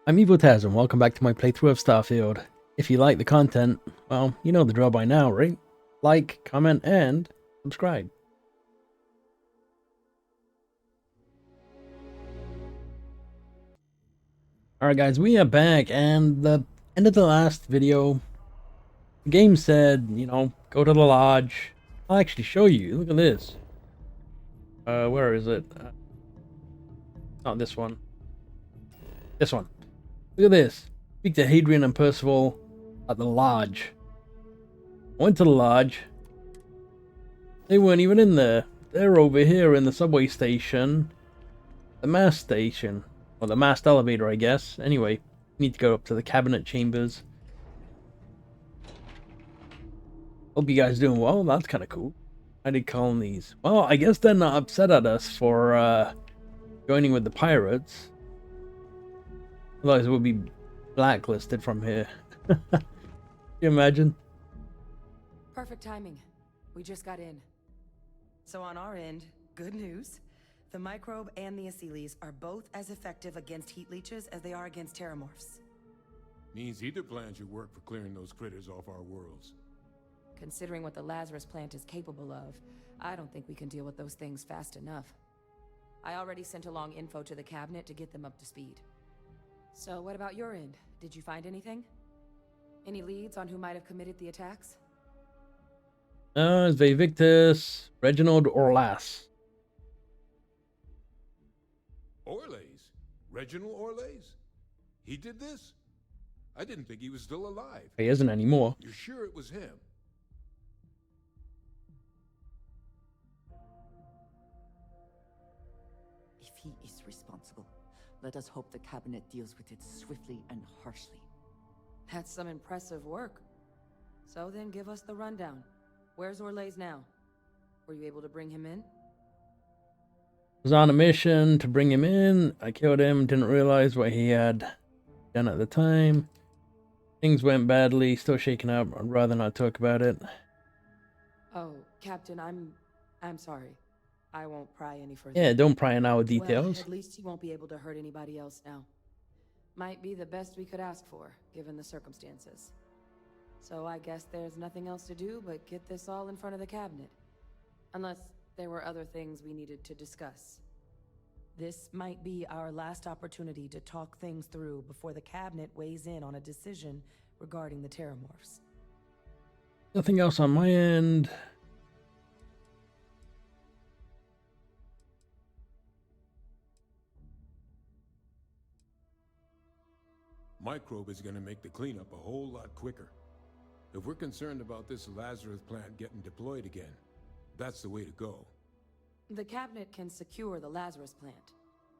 I'm Evotaz and welcome back to my playthrough of Starfield. If you like the content, well, you know the drill by now, right? Like, comment, and subscribe. Alright guys, we are back, and the end of the last video, the game said, go to the lodge. I'll actually show you, look at this. Where is it? Not this one. This one. Look at this. Speak to Hadrian and Percival at the lodge. I went to the lodge. They weren't even in there. They're over here in the subway station. The mast station. Or the mast elevator, I guess. Anyway, we need to go up to the cabinet chambers. Hope you guys doing well. That's kind of cool. How did colonies? Well, I guess they're not upset at us for joining with the pirates. Otherwise, we'll be blacklisted from here. Can you imagine? Perfect timing. We just got in. So on our end, good news. The microbe and the acyles are both as effective against heat leeches as they are against terramorphs. Means either plan should work for clearing those critters off our worlds. Considering what the Lazarus plant is capable of, I don't think we can deal with those things fast enough. I already sent along info to the cabinet to get them up to speed. So what about your end? Did you find anything? Any leads on who might have committed the attacks? Victus, Reginald Orlas. Orlays? Reginald Orlays? He did this? I didn't think he was still alive. He isn't anymore. You're sure it was him? If he is responsible, let us hope the cabinet deals with it swiftly and harshly. That's some impressive work. So then give us the rundown. Where's Orlays now? Were you able to bring him in? Was on a mission to bring him in. I killed him, didn't realize what he had done at the time. Things went badly, still shaken up. I'd rather not talk about it. Oh, Captain, I'm sorry. I won't pry any further. Yeah, don't pry in our details. Well, at least he won't be able to hurt anybody else now. Might be the best we could ask for, given the circumstances. So I guess there's nothing else to do but get this all in front of the cabinet. Unless there were other things we needed to discuss. This might be our last opportunity to talk things through before the cabinet weighs in on a decision regarding the terramorphs. Nothing else on my end. Microbe is gonna make the cleanup a whole lot quicker. If we're concerned about this Lazarus plant getting deployed again, that's the way to go. The cabinet can secure the Lazarus plant,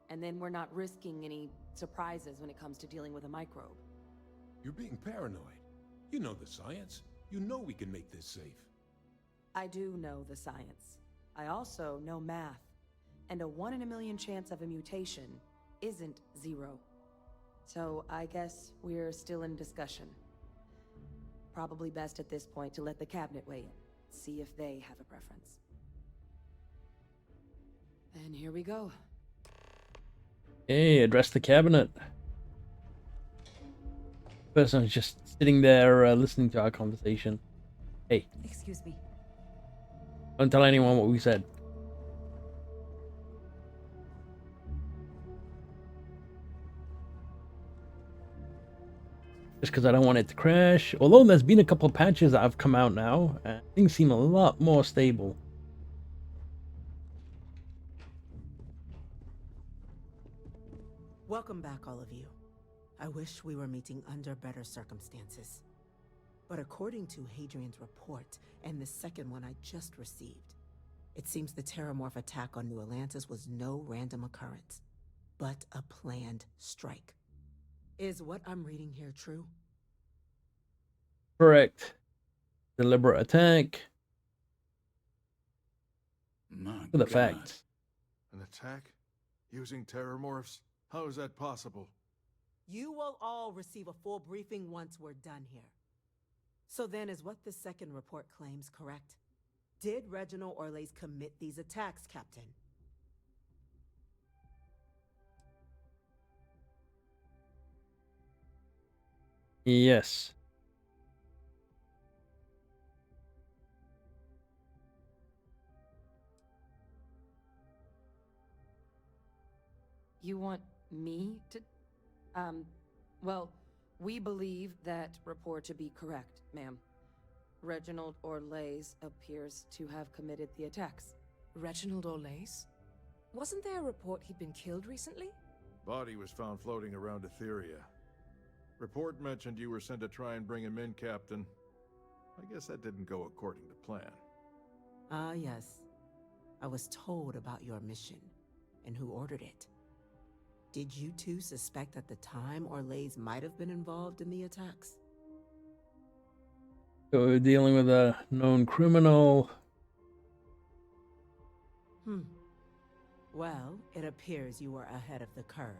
and then we're not risking any surprises when it comes to dealing with a microbe. You're being paranoid. You know the science. You know we can make this safe. I do know the science. I also know math. And a 1 in a million chance of a mutation isn't 0. So I guess we're still in discussion. Probably best at this point to let the cabinet weigh in. See if they have a preference. And here we go. Hey, address the cabinet. Person's just sitting there listening to our conversation. Hey. Excuse me. Don't tell anyone what we said. Just because I don't want it to crash. Although there's been a couple of patches that have come out now, things seem a lot more stable. Welcome back, all of you. I wish we were meeting under better circumstances. But according to Hadrian's report, and the second one I just received, it seems the Terramorph attack on New Atlantis was no random occurrence, but a planned strike. Is what I'm reading here true? Correct. Deliberate attack. My For the God. facts. An attack? Using terramorphs? How is that possible? You will all receive a full briefing once we're done here. So then, is what the second report claims correct? Did Reginald Orlays commit these attacks, Captain? Yes. You want me to... Well, we believe that report to be correct, ma'am. Reginald Orlays appears to have committed the attacks. Reginald Orlays? Wasn't there a report he'd been killed recently? Body was found floating around Etheria. Report mentioned you were sent to try and bring him in, Captain. I guess that didn't go according to plan. Ah, yes. I was told about your mission and who ordered it. Did you two suspect at the time Orlays might have been involved in the attacks? So we're dealing with a known criminal. Well, it appears you were ahead of the curve.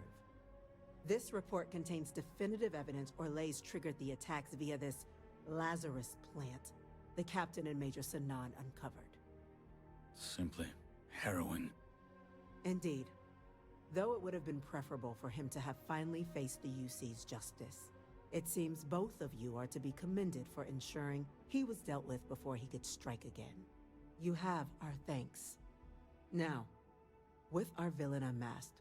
This report contains definitive evidence Orlays triggered the attacks via this Lazarus plant the Captain and Major Sanan uncovered. Simply harrowing. Indeed. Though it would have been preferable for him to have finally faced the UC's justice, it seems both of you are to be commended for ensuring he was dealt with before he could strike again. You have our thanks. Now, with our villain unmasked,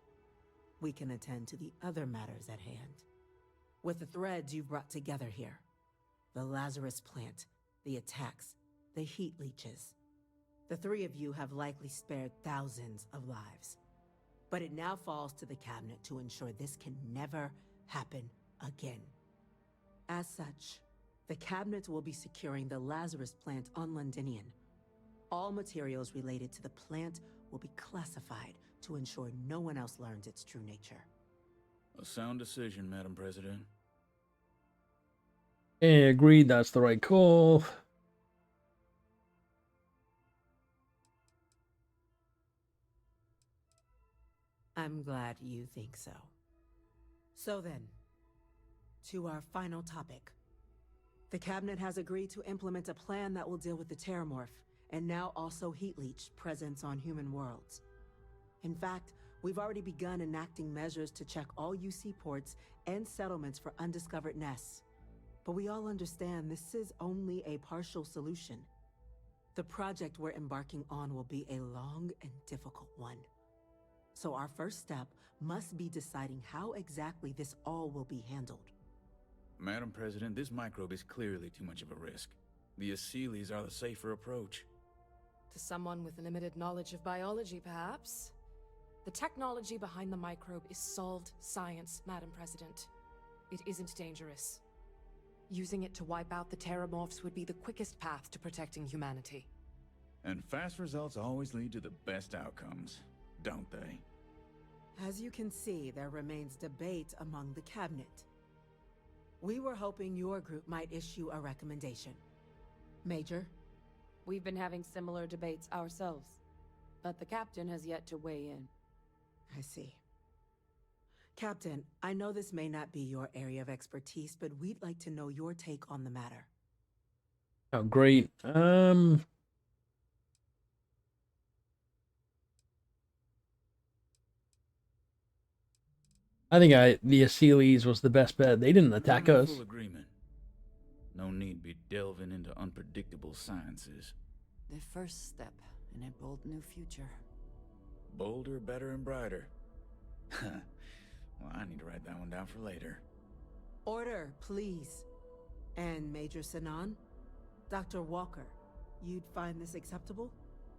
we can attend to the other matters at hand. With the threads you've brought together here, the Lazarus plant, the attacks, the heat leeches, the three of you have likely spared thousands of lives. But it now falls to the Cabinet to ensure this can never happen again. As such, the Cabinet will be securing the Lazarus plant on Londinian. All materials related to the plant will be classified to ensure no one else learns its true nature. A sound decision, Madam President. Okay, agreed, that's the right call. I'm glad you think so. So then, to our final topic. The Cabinet has agreed to implement a plan that will deal with the Terramorph, and now also Heat Leech presence on human worlds. In fact, we've already begun enacting measures to check all UC ports and settlements for undiscovered nests. But we all understand this is only a partial solution. The project we're embarking on will be a long and difficult one. So our first step must be deciding how exactly this all will be handled. Madam President, this microbe is clearly too much of a risk. The Aseles are the safer approach. To someone with limited knowledge of biology, perhaps? The technology behind the microbe is solved science, Madam President. It isn't dangerous. Using it to wipe out the Terramorphs would be the quickest path to protecting humanity. And fast results always lead to the best outcomes, don't they? As you can see, there remains debate among the Cabinet. We were hoping your group might issue a recommendation. Major? We've been having similar debates ourselves, but the Captain has yet to weigh in. I see. Captain, I know this may not be your area of expertise, but we'd like to know your take on the matter. Oh, great. I think the Aseles was the best bet. They didn't attack I'm in us. full agreement. No need be delving into unpredictable sciences. The first step in a bold new future. Bolder, better, and brighter. Well, I need to write that one down for later. Order, please. And Major Sanan? Dr. Walker, you'd find this acceptable?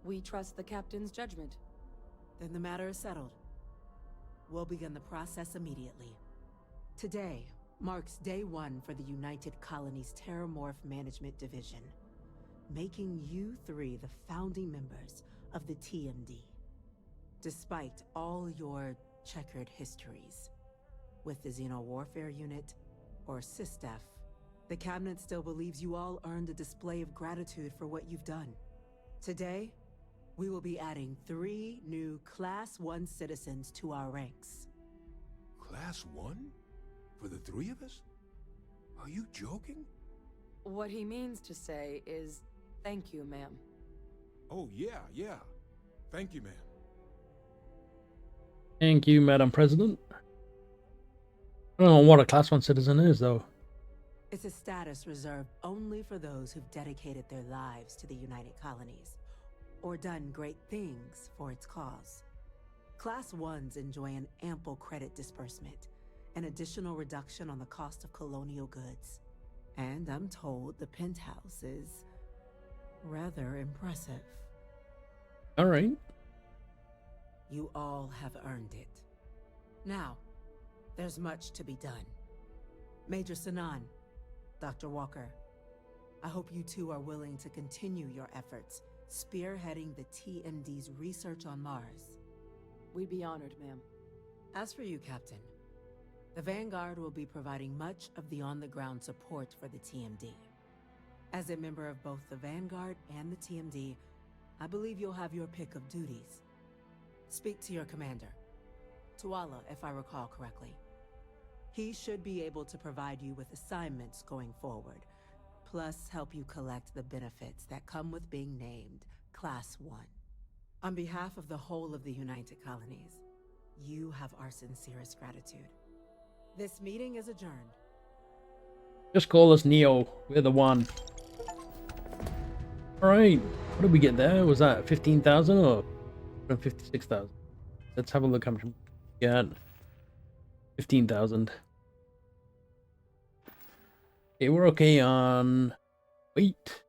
We trust the Captain's judgment. Then the matter is settled. We'll begin the process immediately. Today marks day one for the United Colonies Terramorph Management Division, making you three the founding members of the TMD. Despite all your checkered histories, with the Xeno Warfare Unit or SysDef, the Cabinet still believes you all earned a display of gratitude for what you've done. Today, we will be adding 3 new Class 1 citizens to our ranks. Class 1? For the 3 of us? Are you joking? What he means to say is, thank you, ma'am. Oh, yeah. Thank you, ma'am. Thank you, Madam President. I don't know what a Class 1 citizen is, though. It's a status reserved only for those who've dedicated their lives to the United Colonies, or done great things for its cause. Class 1s enjoy an ample credit disbursement, an additional reduction on the cost of colonial goods. And I'm told the penthouse is rather impressive. All right. You all have earned it. Now, there's much to be done. Major Sanan, Dr. Walker, I hope you two are willing to continue your efforts, spearheading the TMD's research on Mars. We'd be honored, ma'am. As for you, Captain, the Vanguard will be providing much of the on-the-ground support for the TMD. As a member of both the Vanguard and the TMD, I believe you'll have your pick of duties. Speak to your commander, Tuala, if I recall correctly. He should be able to provide you with assignments going forward, plus help you collect the benefits that come with being named Class 1. On behalf of the whole of the United Colonies, you have our sincerest gratitude. This meeting is adjourned. Just call us Neo. We're the one. Alright. What did we get there? Was that 15,000 or 56,000? Let's have a look how much we got. 15,000. Okay, we're okay on... Wait.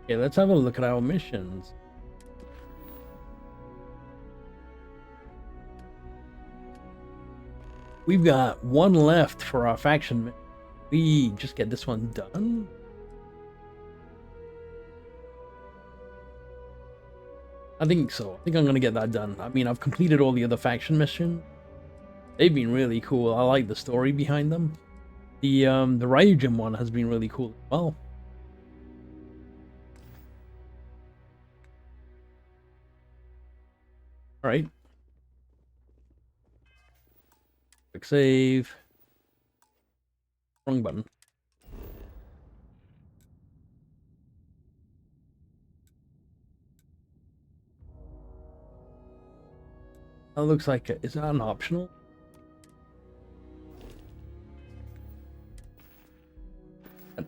Okay, let's have a look at our missions. We've got one left for our faction. We just get this one done? I think so. I think I'm gonna get that done. I mean, I've completed all the other faction missions. They've been really cool. I like the story behind them. The Ryujin one has been really cool as well. Alright. Quick save. Wrong button. That looks like it. Is that an optional?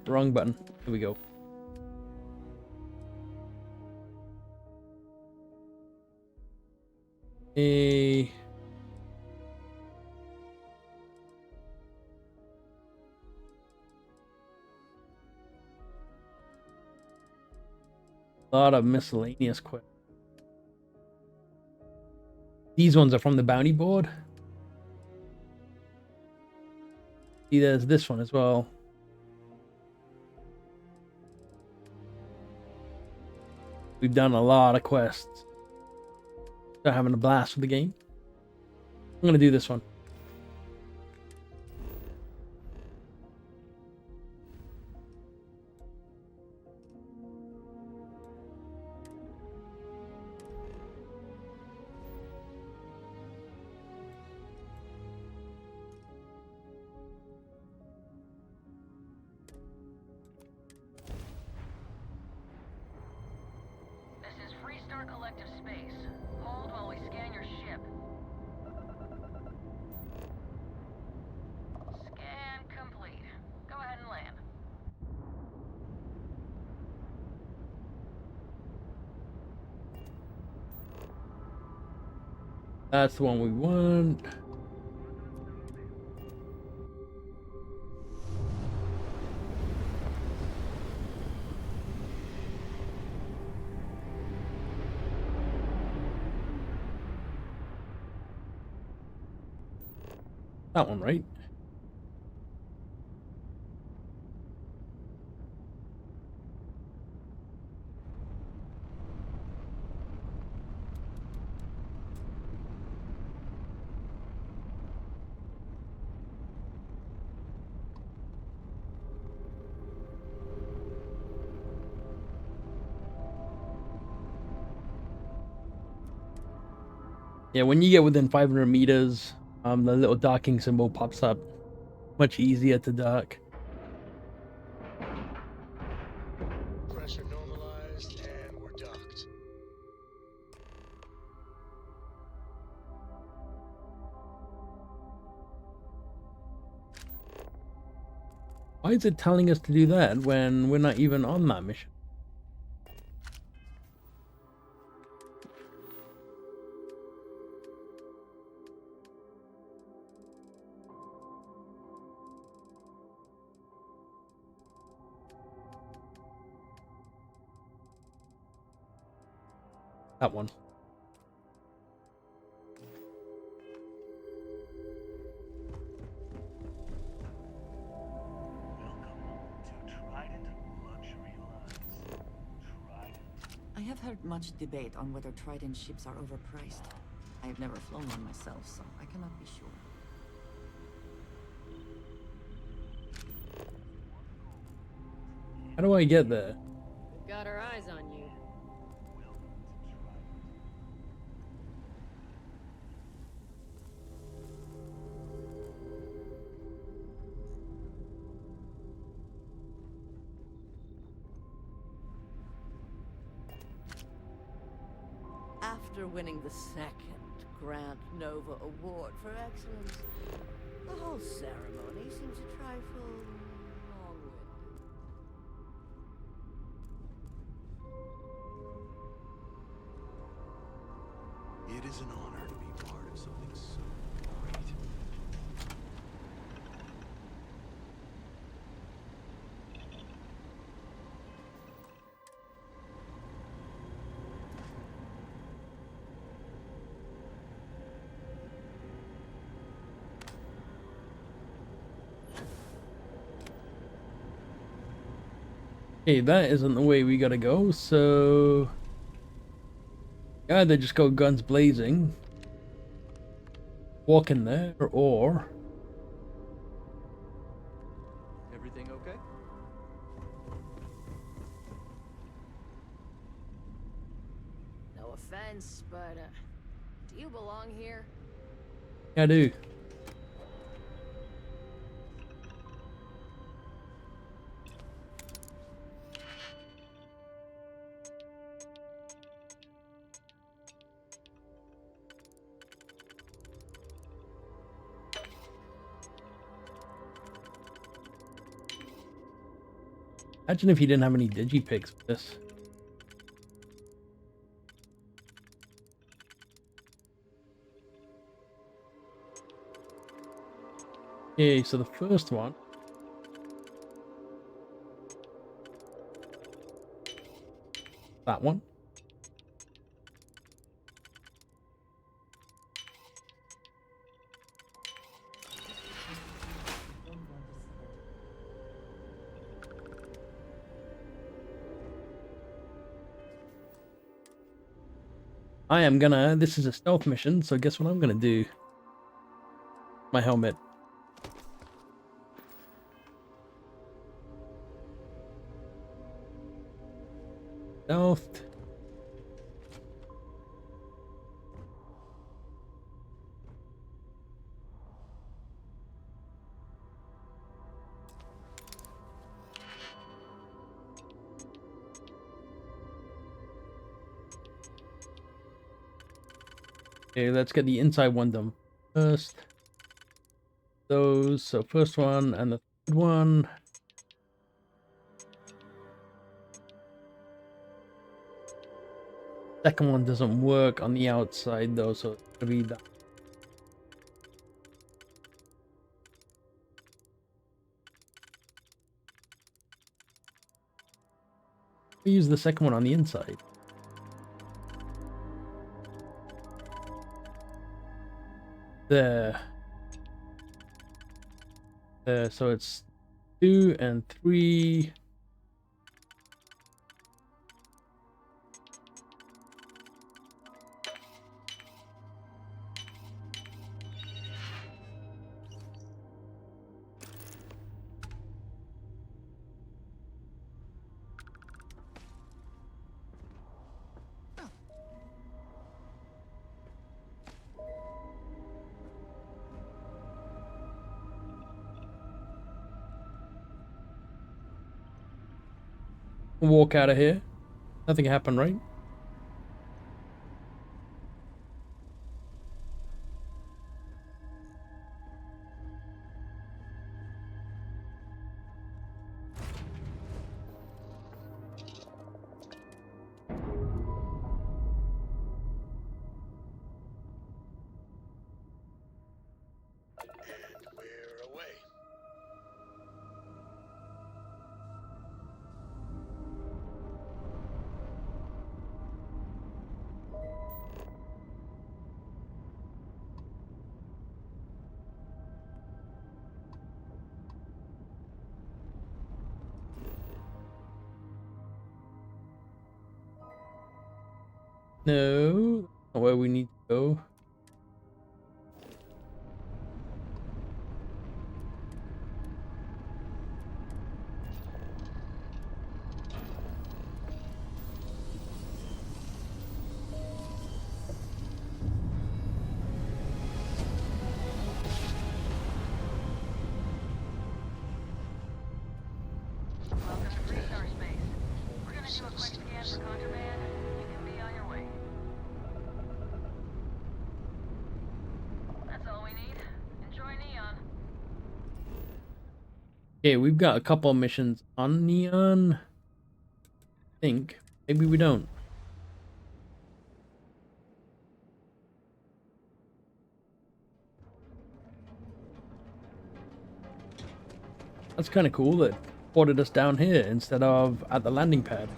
Wrong button. Here we go. A lot of miscellaneous quests. These ones are from the bounty board. See, there's this one as well. We've done a lot of quests. They're having a blast with the game. I'm gonna do this one. Collective space. Hold while we scan your ship. Scan complete. Go ahead and land. That's the one we want. That one, right? Yeah, when you get within 500 meters, the little docking symbol pops up. Much easier to dock. Pressure normalized, and we're docked. Why is it telling us to do that when we're not even on that mission? That one. I have heard much debate on whether Trident ships are overpriced. I have never flown one myself, so I cannot be sure. How do I get there? We've got our eyes on you. After winning the second Grant Nova Award for Excellence, the whole ceremony seems a trifle long-winded. It is an honor to be part of something so great. Okay, that isn't the way we gotta go, so either just go guns blazing, walk in there, or Everything okay? No offense, but do you belong here? I do. Imagine if you didn't have any digipics for this. Okay, so the first one. That one. I am gonna, this is a stealth mission, so guess what I'm gonna do? My helmet. Stealth. Okay, let's get the inside one done first. Those, so first one and the third one. Second one doesn't work on the outside though, so it's gonna be that. We use the second one on the inside. There. There, so it's 2 and 3. Walk out of here. Nothing happened, right? No, not where we need to go. Welcome to Freestar Space. We're gonna do a quick scan for contraband. You can be on your way. That's all we need. Enjoy Neon. Okay, we've got a couple of missions on Neon. I think. Maybe we don't. That's kind of cool that ported us down here instead of at the landing pad.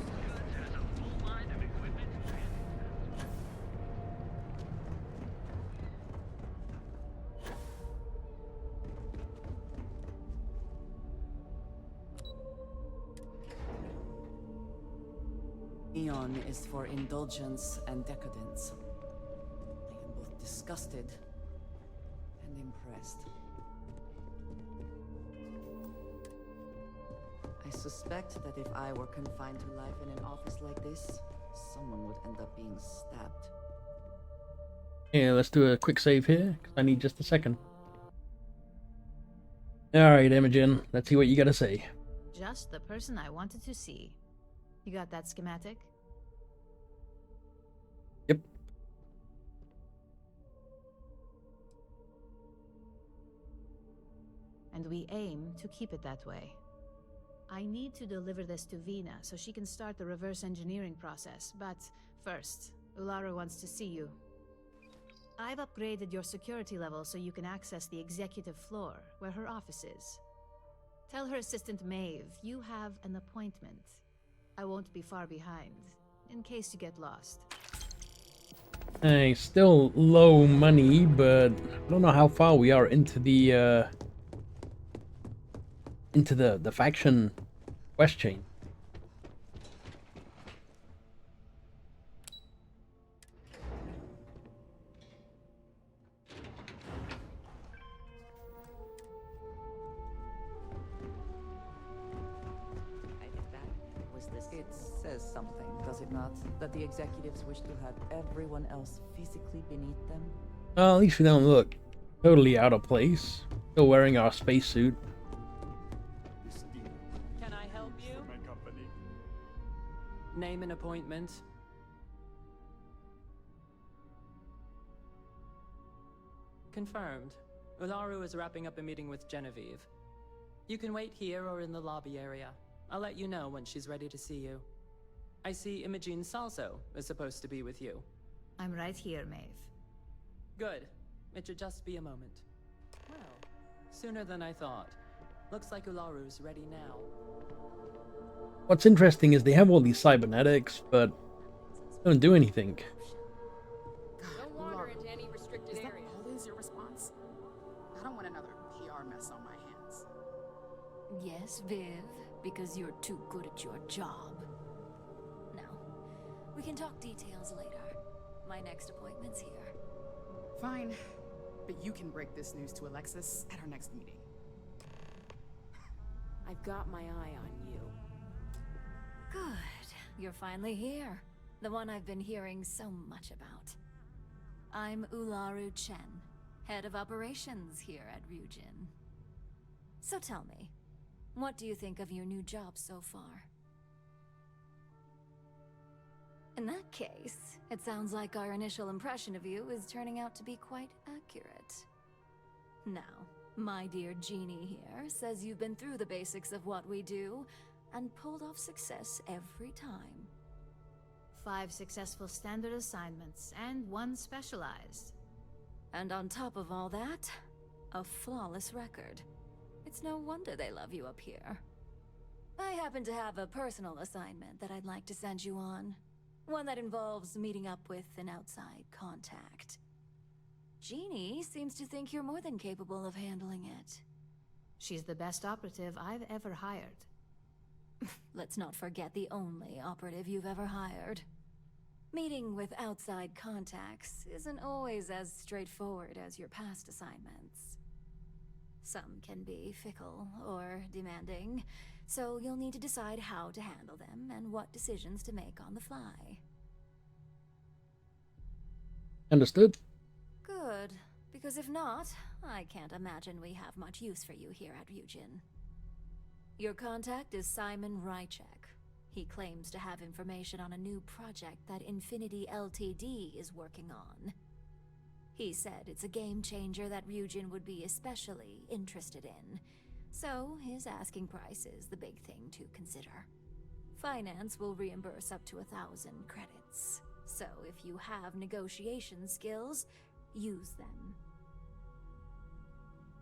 Neon is for indulgence and decadence. I am both disgusted and impressed. I suspect that if I were confined to life in an office like this, someone would end up being stabbed. Yeah, let's do a quick save here, because I need just a second. Alright, Imogen, let's see what you gotta say. Just the person I wanted to see. You got that schematic? Yep. And we aim to keep it that way. I need to deliver this to Vina so she can start the reverse engineering process, but first, Ularu wants to see you. I've upgraded your security level so you can access the executive floor, where her office is. Tell her assistant Maeve you have an appointment. I won't be far behind, in case you get lost. Hey, still low money, but I don't know how far we are into the faction quest chain. It says something, does it not? That the executives wish to have everyone else physically beneath them? Well, at least we don't look totally out of place. Still wearing our spacesuit. Can I help you? Name an appointment. Confirmed. Ularu is wrapping up a meeting with Genevieve. You can wait here or in the lobby area. I'll let you know when she's ready to see you. I see Imogene Salso is supposed to be with you. I'm right here, Maeve. Good. It should just be a moment. Well, sooner than I thought. Looks like Ularu's ready now. What's interesting is they have all these cybernetics, but don't do anything. Don't wander into any restricted area. Is that always your response? I don't want another PR mess on my hands. Yes, Viv, because you're too good at your job. Now, we can talk details later. My next appointment's here. Fine, but you can break this news to Alexis at our next meeting. I've got my eye on you. Good. You're finally here. The one I've been hearing so much about. I'm Ularu Chen, head of operations here at Ryujin. So tell me, what do you think of your new job so far? In that case, it sounds like our initial impression of you is turning out to be quite accurate. Now, my dear Jeannie here says you've been through the basics of what we do and pulled off success every time. 5 successful standard assignments and 1 specialized. And on top of all that, a flawless record. It's no wonder they love you up here. I happen to have a personal assignment that I'd like to send you on. One that involves meeting up with an outside contact. Jeannie seems to think you're more than capable of handling it. She's the best operative I've ever hired. Let's not forget the only operative you've ever hired. Meeting with outside contacts isn't always as straightforward as your past assignments. Some can be fickle or demanding, so you'll need to decide how to handle them and what decisions to make on the fly. Understood. Good, because if not, I can't imagine we have much use for you here at Ryujin. Your contact is Simon Rychek. He claims to have information on a new project that Infinity Ltd is working on. He said it's a game changer that Ryujin would be especially interested in, so his asking price is the big thing to consider. Finance will reimburse up to 1,000 credits, so if you have negotiation skills, use them.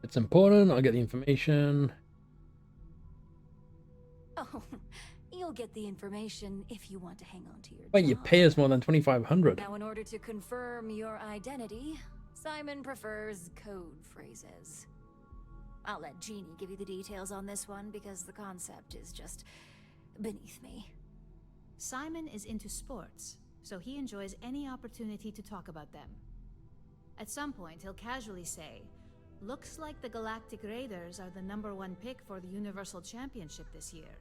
It's important. I'll get the information. Oh, you'll get the information if you want to hang on to your Wait, job. you pay us more than 2,500. Now, in order to confirm your identity, Simon prefers code phrases. I'll let Jeannie give you the details on this one because the concept is just beneath me. Simon is into sports, so he enjoys any opportunity to talk about them. At some point, he'll casually say, "Looks like the Galactic Raiders are the #1 pick for the Universal Championship this year."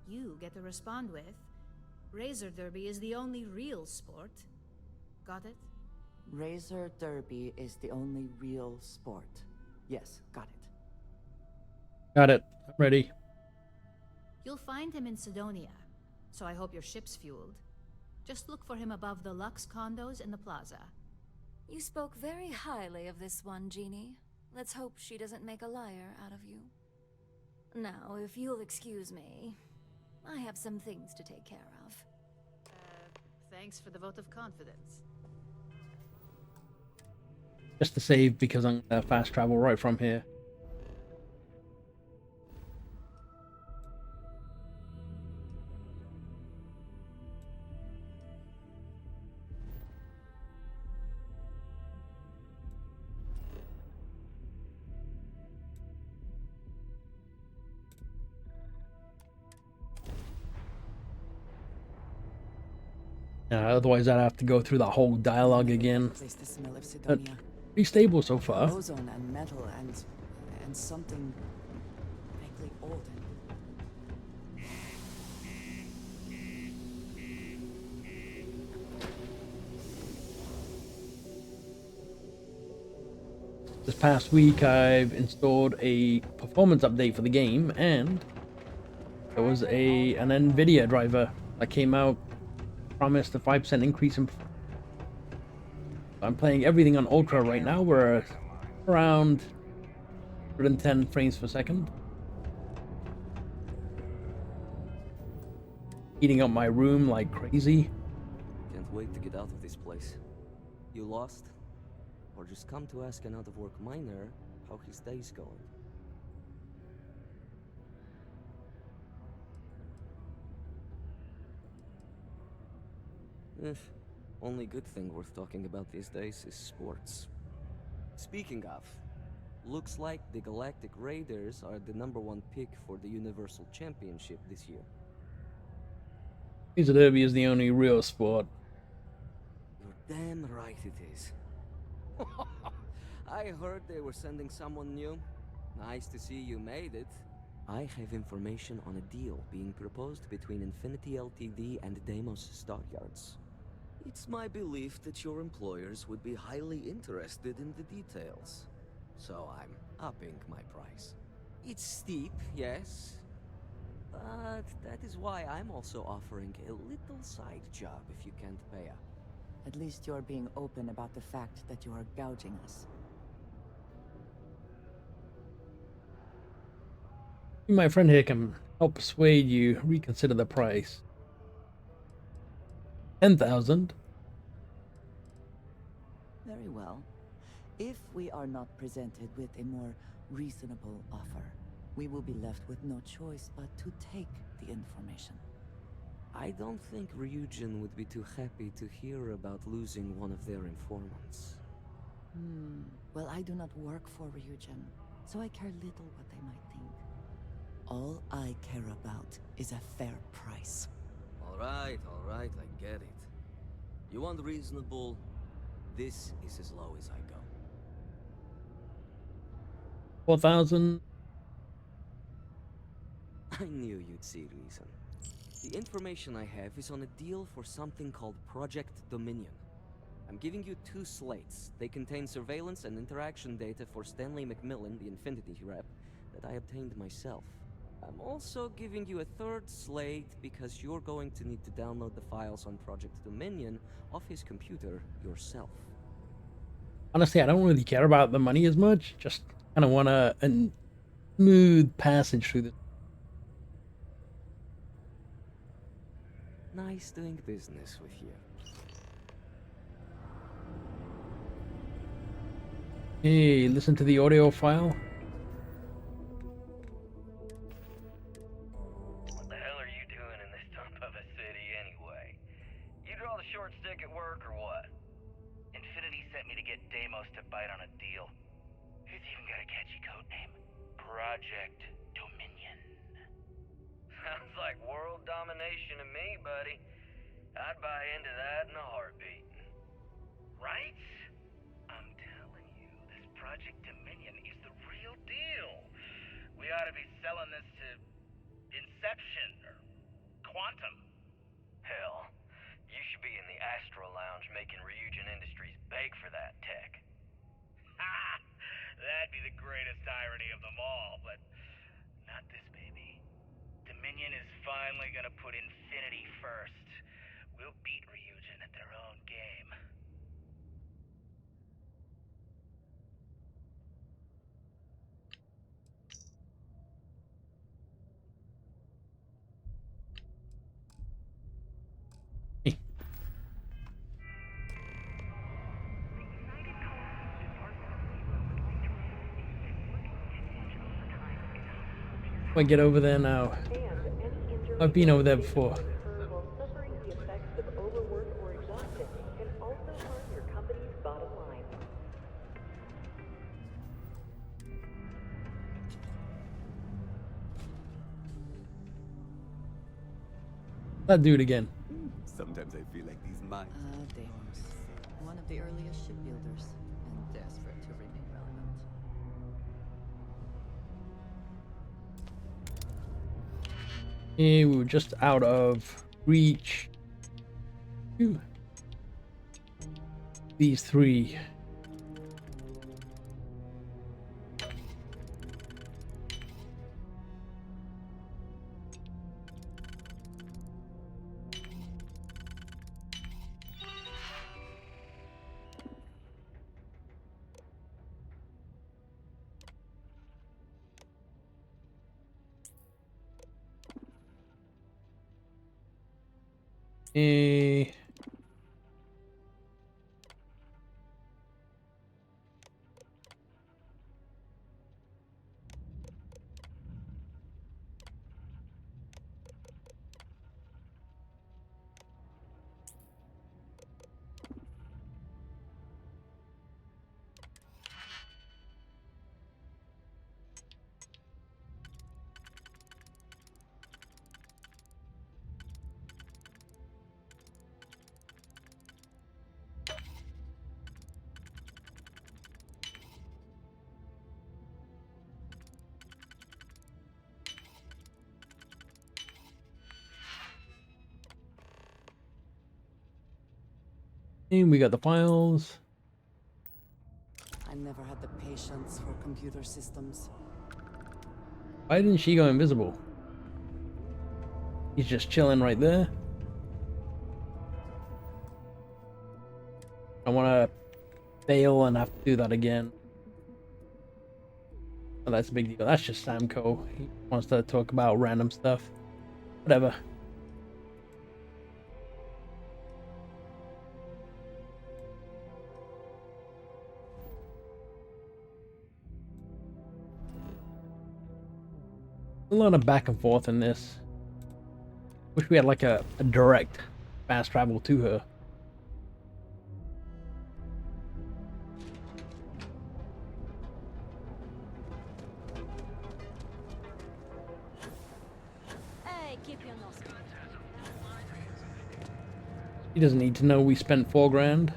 You get to respond with, "Razor Derby is the only real sport." Got it? Razor Derby is the only real sport. Yes, got it. Got it. I'm ready. You'll find him in Sidonia, so I hope your ship's fueled. Just look for him above the Lux condos in the plaza. You spoke very highly of this one, Jeannie. Let's hope she doesn't make a liar out of you. Now, if you'll excuse me, I have some things to take care of. Thanks for the vote of confidence. Just to save because I'm gonna fast travel right from here. Otherwise, I'd have to go through the whole dialogue again. Place the smell of But Sidonia. pretty stable so far. Ozone and metal and something vaguely old. This past week, I've installed a performance update for the game, and there was an NVIDIA driver that came out, promised a 5% increase in. I'm playing everything on Ultra right now. We're around 110 frames per second. Heating up my room like crazy. Can't wait to get out of this place. You lost? Or just come to ask an out-of-work miner how his day's going? Only good thing worth talking about these days is sports. Speaking of, looks like the Galactic Raiders are the #1 pick for the Universal Championship this year. Razor Derby is the only real sport. You're damn right it is. I heard they were sending someone new. Nice to see you made it. I have information on a deal being proposed between Infinity Ltd and Deimos Stockyards. It's my belief that your employers would be highly interested in the details. So I'm upping my price. It's steep, yes. But that is why I'm also offering a little side job if you can't pay up. At least you're being open about the fact that you are gouging us. My friend here can help persuade you reconsider the price. 10,000. Very well. If we are not presented with a more reasonable offer, we will be left with no choice but to take the information. I don't think Ryujin would be too happy to hear about losing one of their informants. Well, I do not work for Ryujin, so I care little what they might think. All I care about is a fair price. All right, I get it. You want reasonable? This is as low as I go. 4,000. I knew you'd see reason. The information I have is on a deal for something called Project Dominion. I'm giving you 2 slates. They contain surveillance and interaction data for Stanley McMillan, the Infinity rep, that I obtained myself. I'm also giving you a 3rd slate because you're going to need to download the files on Project Dominion off his computer yourself. Honestly, I don't really care about the money as much. Just kind of want a smooth passage through this. Nice doing business with you. Hey, listen to the audio file. What the hell are you doing in this dump of a city anyway? You draw the short stick at work or what? Infinity sent me to get Deimos to bite on a deal. He's even got a catchy code name. Project Dominion. Sounds like world domination to me, buddy. I'd buy into that in a heartbeat. Right? I'm telling you, this Project Dominion is the real deal. We ought to be selling this to Inception or Quantum. Hell, you should be in the Astro Lounge making Ryujin Industries beg for that tech. Ha! That'd be the greatest irony of them all, but not this baby. Dominion is finally gonna put Infinity first. We'll beat Ryujin at their own game. I get over there now. I've been over there before. That dude again. Sometimes I feel like these mines. Deimos. One of the earliest shipbuilders, and desperate to remain relevant. We were just out of reach. Phew. These 3. And we got the files. I never had the patience for computer systems. Why didn't she go invisible? He's just chilling right there. I want to fail and have to do that again. Oh, that's a big deal. That's just Samco. He wants to talk about random stuff. Whatever. A lot of back and forth in this. Wish we had like a direct fast travel to her. He doesn't need to know we spent $4 grand.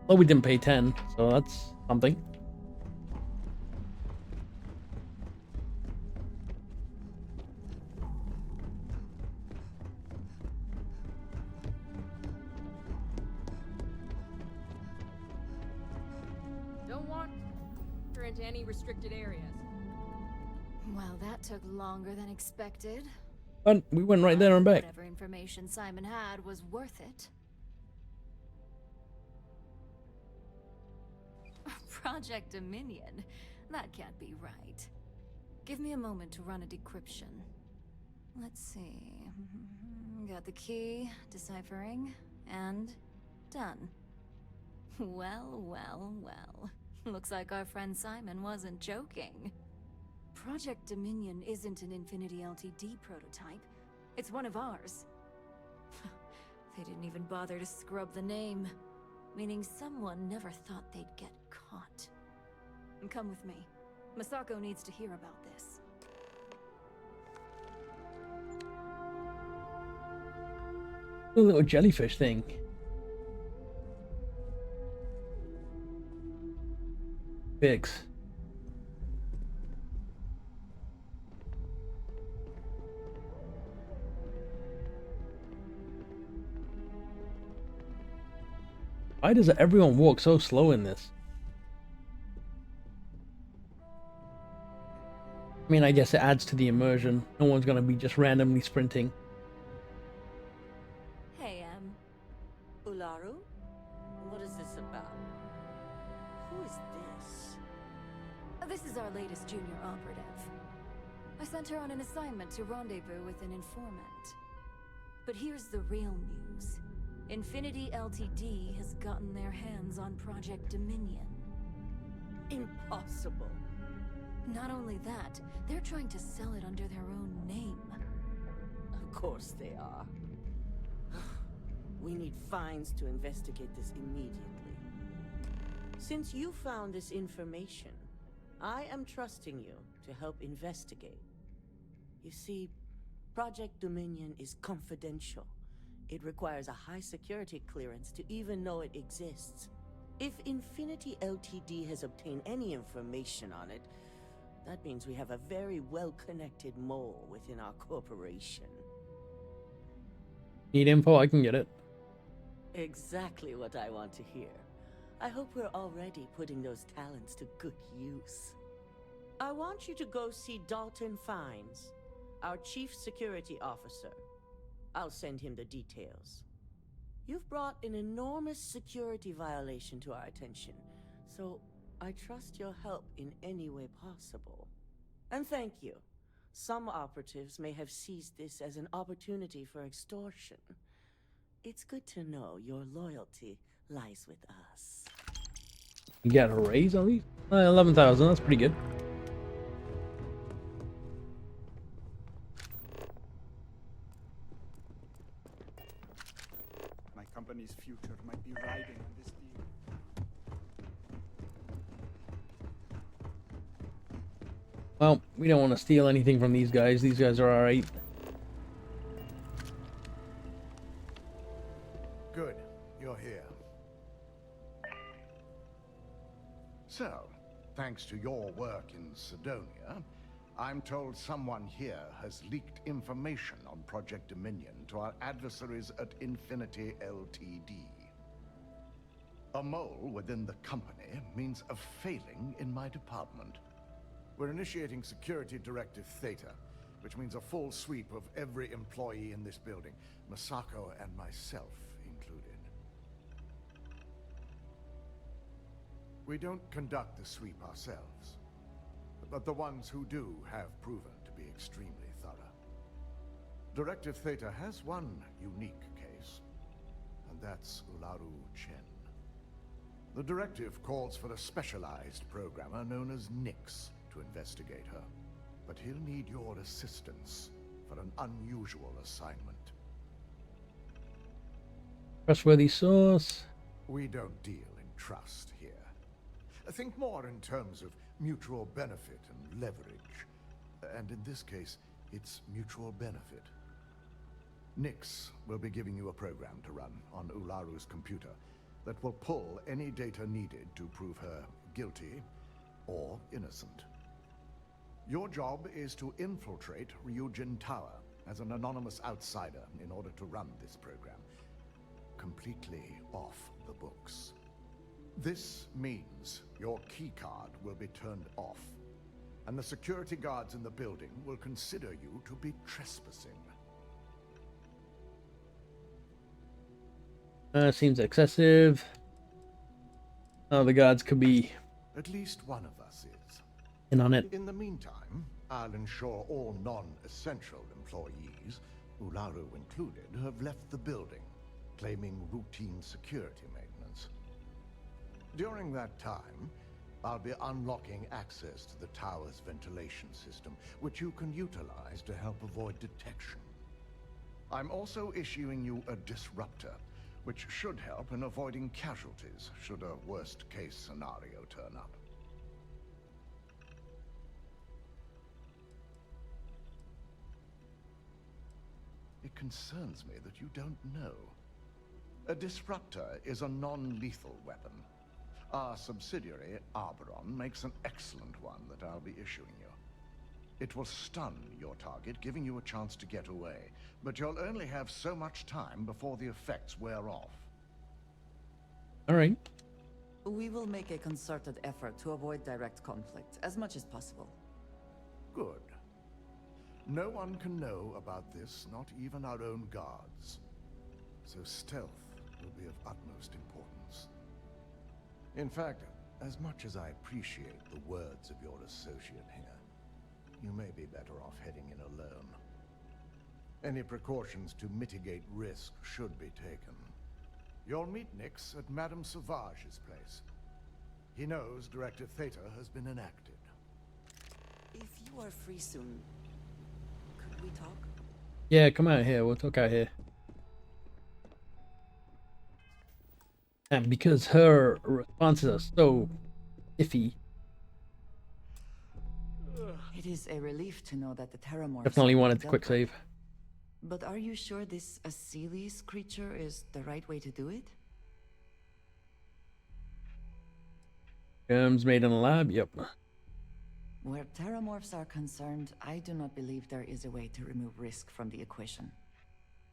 Well, we didn't pay 10, so that's something. Don't want her into any restricted areas. Well, that took longer than expected. But we went right there and back. Whatever information Simon had was worth it. Project Dominion? That can't be right. Give me a moment to run a decryption. Let's see. Got the key, deciphering, and done. Well, well, well. Looks like our friend Simon wasn't joking. Project Dominion isn't an Infinity Ltd prototype. It's one of ours. They didn't even bother to scrub the name. Meaning someone never thought they'd get caught. And come with me. Masako needs to hear about this. A little jellyfish thing. Fix. Why does everyone walk so slow in this? I mean, I guess it adds to the immersion. No one's gonna be just randomly sprinting. Hey, Ularu? What is this about? Who is this? This is our latest junior operative. I sent her on an assignment to rendezvous with an informant. But here's the real news. Infinity Ltd has gotten their hands on Project Dominion. Impossible. Not only that, they're trying to sell it under their own name. Of course they are. We need fines to investigate this immediately. Since you found this information, I am trusting you to help investigate. You see, Project Dominion is confidential. It requires a high security clearance to even know it exists. If Infinity Ltd has obtained any information on it, that means we have a very well-connected mole within our corporation. Need info? I can get it. Exactly what I want to hear. I hope we're already putting those talents to good use. I want you to go see Dalton Fines, our Chief Security Officer. I'll send him the details. You've brought an enormous security violation to our attention, so I trust your help in any way possible. And thank you. Some operatives may have seized this as an opportunity for extortion. It's good to know your loyalty lies with us. You got a raise at least? 11,000, that's pretty good. My company's future might be riding on this deal. Well, we don't want to steal anything from these guys. These guys are alright. Good, you're here. So, thanks to your work in Sidonia, I'm told someone here has leaked information on Project Dominion to our adversaries at Infinity Ltd. A mole within the company means a failing in my department. We're initiating Security Directive Theta, which means a full sweep of every employee in this building, Masako and myself included. We don't conduct the sweep ourselves, but the ones who do have proven to be extremely thorough. Directive Theta has one unique case, and that's Ularu Chen. The directive calls for a specialized programmer known as Nix to investigate her, but he'll need your assistance for an unusual assignment. Trustworthy source. We don't deal in trust here. Think more in terms of mutual benefit and leverage. And in this case, it's mutual benefit. Nyx will be giving you a program to run on Ularu's computer that will pull any data needed to prove her guilty or innocent. Your job is to infiltrate Ryujin Tower as an anonymous outsider in order to run this program completely off the books. This means your keycard will be turned off, and the security guards in the building will consider you to be trespassing. Seems excessive. The guards could be At least one of us is. in on it. In the meantime, I'll ensure all non-essential employees, Ularu included, have left the building, claiming routine security maintenance. During that time, I'll be unlocking access to the tower's ventilation system, which you can utilize to help avoid detection. I'm also issuing you a disruptor, which should help in avoiding casualties should a worst-case scenario turn up. It concerns me that you don't know. A disruptor is a non-lethal weapon. Our subsidiary, Arboron, makes an excellent one that I'll be issuing you. It will stun your target, giving you a chance to get away, but you'll only have so much time before the effects wear off. All right. We will make a concerted effort to avoid direct conflict as much as possible. Good. No one can know about this, not even our own guards. So stealth will be of utmost importance. In fact, as much as I appreciate the words of your associate here, you may be better off heading in alone. Any precautions to mitigate risk should be taken. You'll meet Nyx at Madame Sauvage's place. He knows Directive Theta has been enacted. If you are free soon, could we talk? Yeah, come out here. We'll talk out here. And because her responses are so iffy, It is a relief to know that the Terramorphs definitely are wanted to dealt quick with. save. But are you sure this Asilis creature is the right way to do it? Germs made in a lab? Yep. Where Terramorphs are concerned, I do not believe there is a way to remove risk from the equation.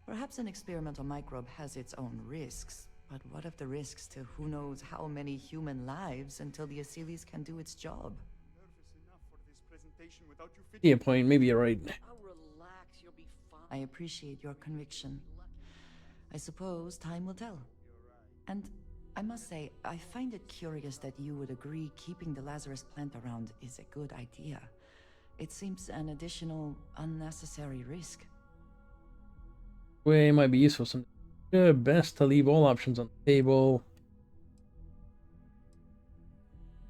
Perhaps an experimental microbe has its own risks, but what of the risks to who knows how many human lives until the Asilis can do its job? See a point. Maybe you're right. I appreciate your conviction. I suppose time will tell. And I must say, I find it curious that you would agree keeping the Lazarus plant around is a good idea. It seems an additional, unnecessary risk. Way might be useful. Some best to leave all options on the table.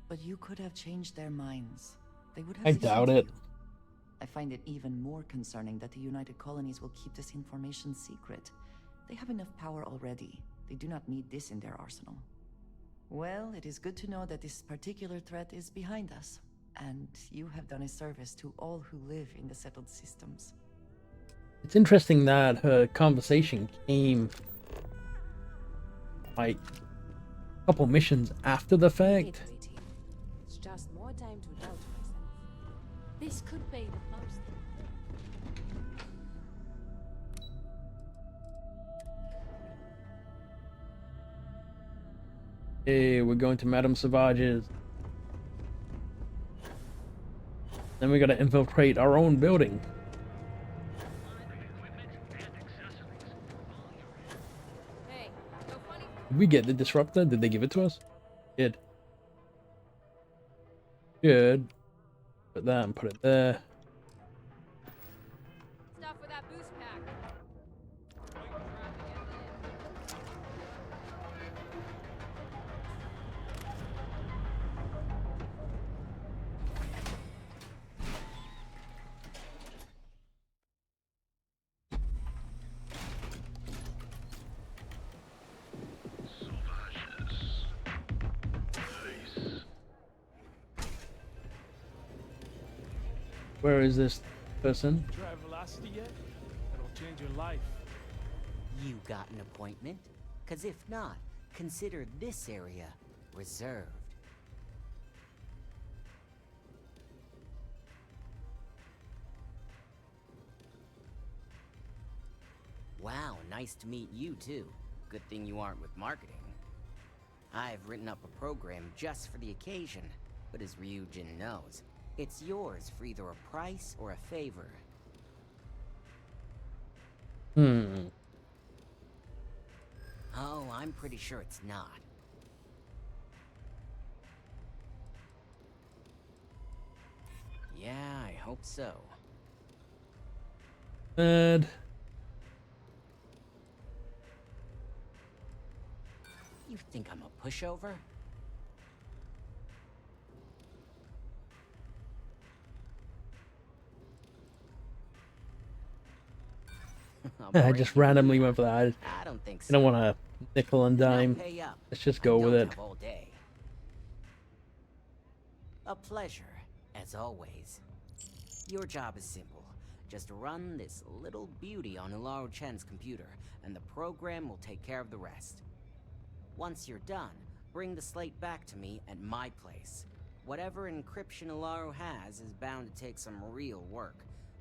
But you could have changed their minds. They would have I listened doubt to it. you. I find it even more concerning that the United Colonies will keep this information secret. They have enough power already. They do not need this in their arsenal. Well, it is good to know that this particular threat is behind us, and you have done a service to all who live in the settled systems. It's interesting that her conversation came like a couple missions after the fact. It's just more time to doubt myself. This could be the most. Hey, we're going to Madame Sauvage's. Then we gotta infiltrate our own building. Hey, no funny. Did we get the disruptor? Did they give it to us? Did. Good. Put that and put it there. Stuff with that boost pack. Where is this person? Try velocity yet? It'll change your life. You got an appointment? 'Cause if not, consider this area reserved. Wow, nice to meet you too. Good thing you aren't with marketing. I've written up a program just for the occasion, but as Ryujin knows, it's yours for either a price or a favor. Oh, I'm pretty sure it's not. Yeah, I hope so. Bad. You think I'm a pushover? I just randomly went for that. I don't think so. I don't want to nickel and dime. Pay up. Let's just go with it. All day. A pleasure, as always. Your job is simple. Just run this little beauty on Ularu Chen's computer, and the program will take care of the rest. Once you're done, bring the slate back to me at my place. Whatever encryption Ularu has is bound to take some real work.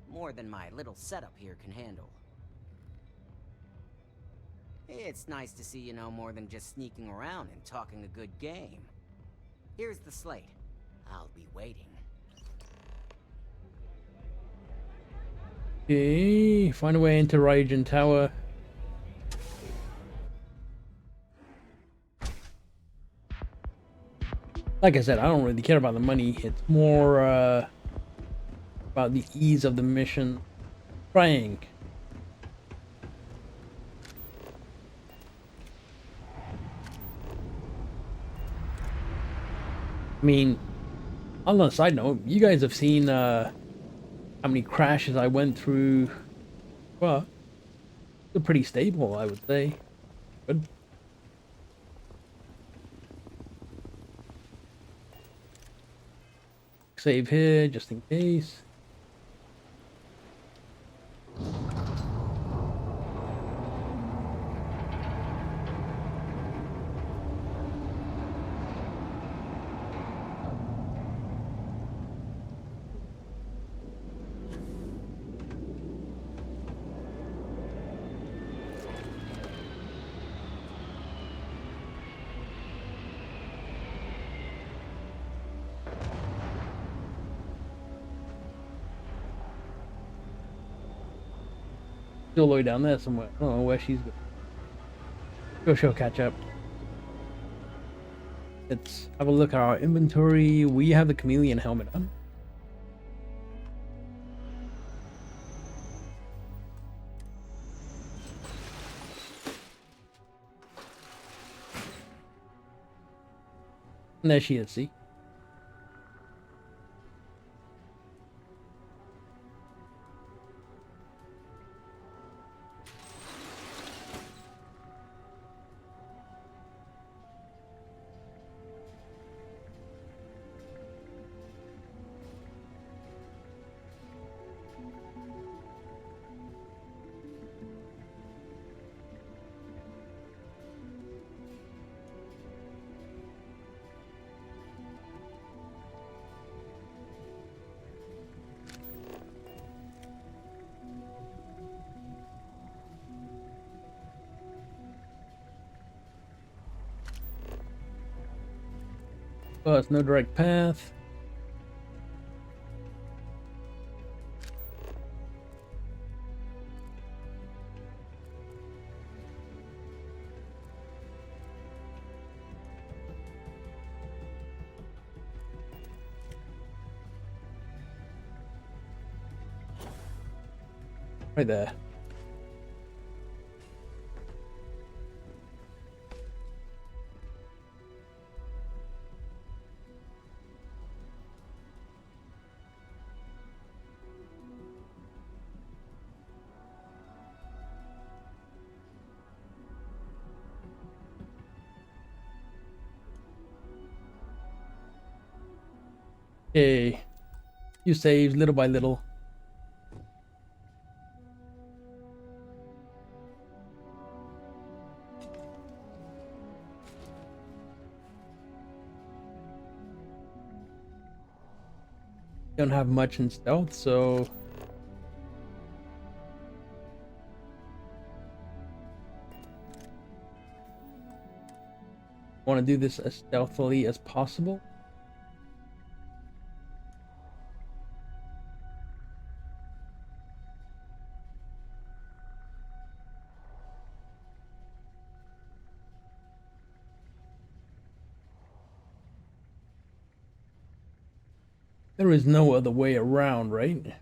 More than my little setup here can handle. It's nice to see you know more than just sneaking around and talking a good game. Here's the slate. I'll be waiting. Okay, find a way into Raijin Tower. Like I said, I don't really care about the money. It's more about the ease of the mission. Trying. I mean, on a side note, you guys have seen how many crashes I went through. Well, they're pretty stable, I would say. Good. Save here, just in case. Still low down there somewhere. I don't know where she's going. She'll catch up. Let's have a look at our inventory. We have the chameleon helmet on. And there she is, see? Oh, it's no direct path. Right there. Okay. You save little by little. Don't have much in stealth, so want to do this as stealthily as possible. There is no other way around, right?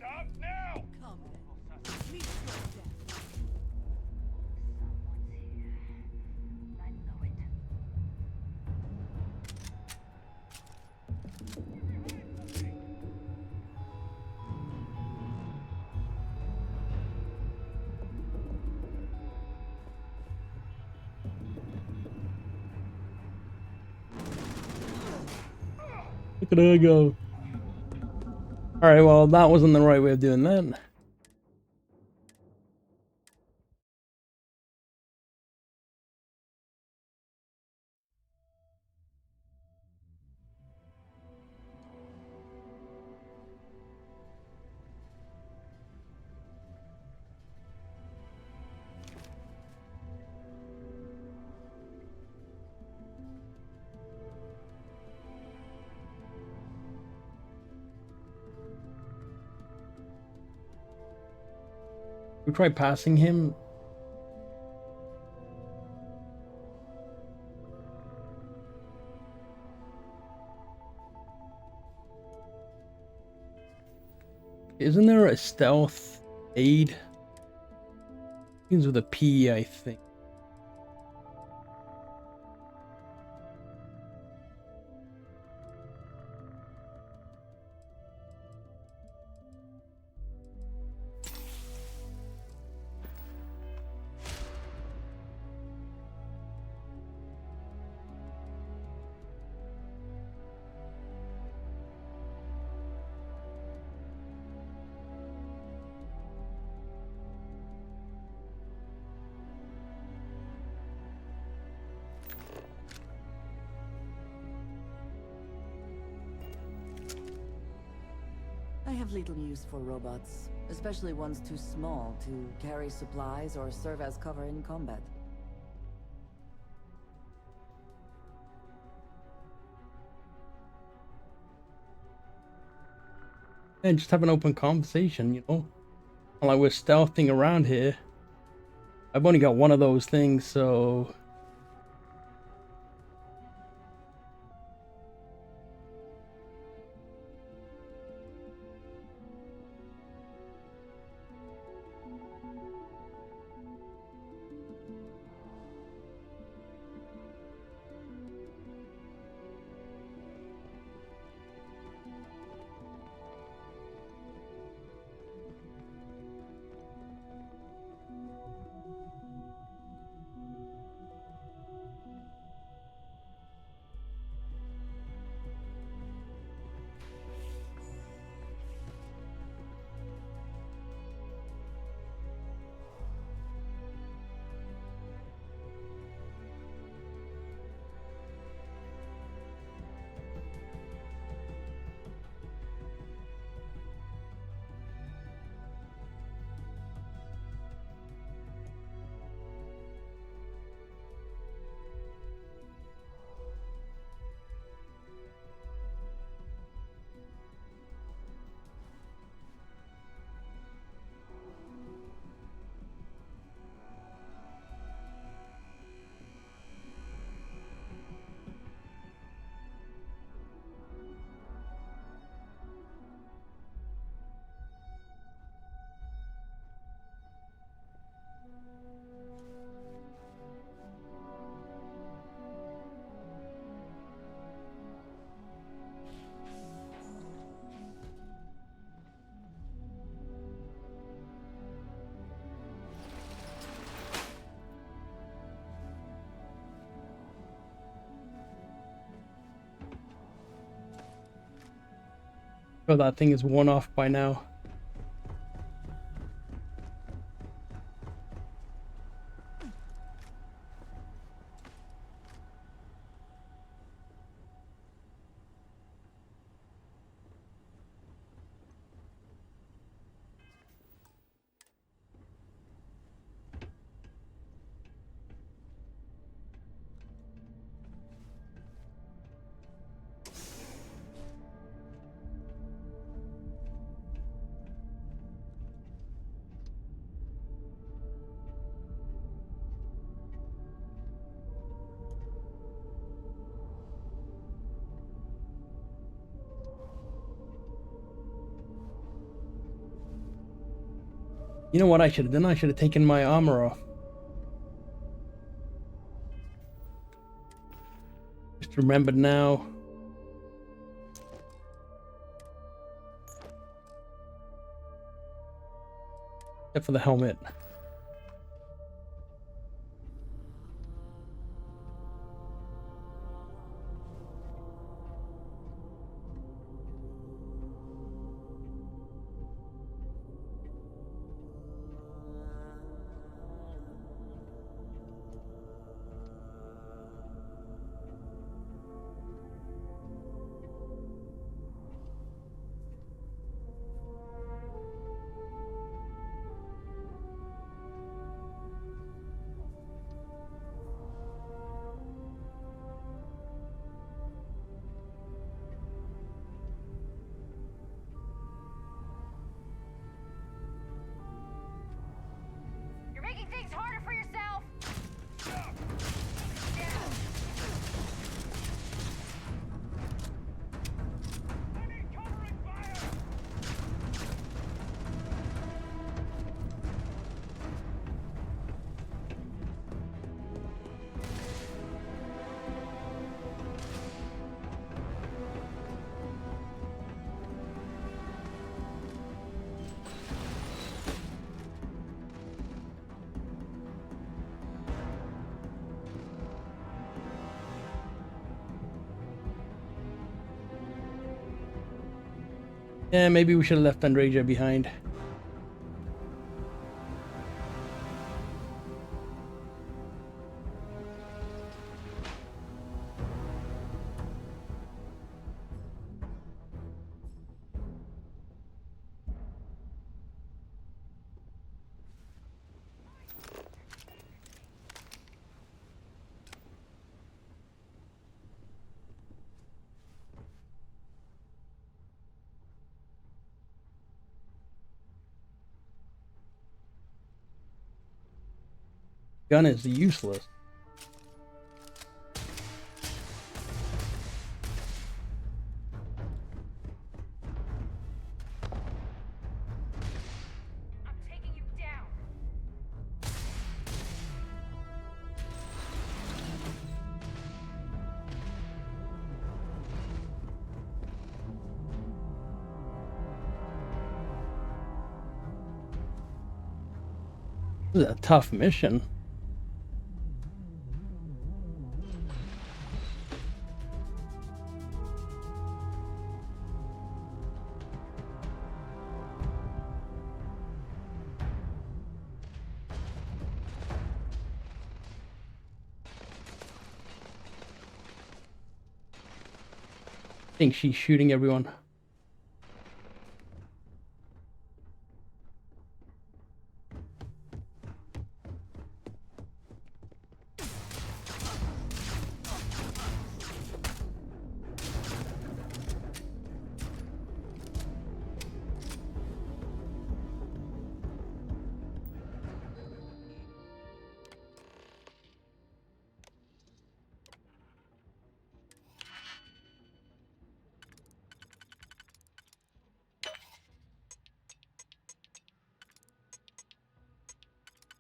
Stop now! Come then. Meet your death. I know it. Look at her go. Alright, well, that wasn't the right way of doing that. We try passing him. Isn't there a stealth aid? Begins with a P, I think. I have little use for robots, especially ones too small to carry supplies or serve as cover in combat. And just have an open conversation, you know? Not like we're stealthing around here. I've only got one of those things, so... sure that thing is worn off by now. You know what I should have done? I should have taken my armor off. Just remembered now. Except for the helmet. You're making things harder for yourself! Yeah, maybe we should have left Andraja behind. Gun is useless. I'm taking you down! This is a tough mission. I think she's shooting everyone.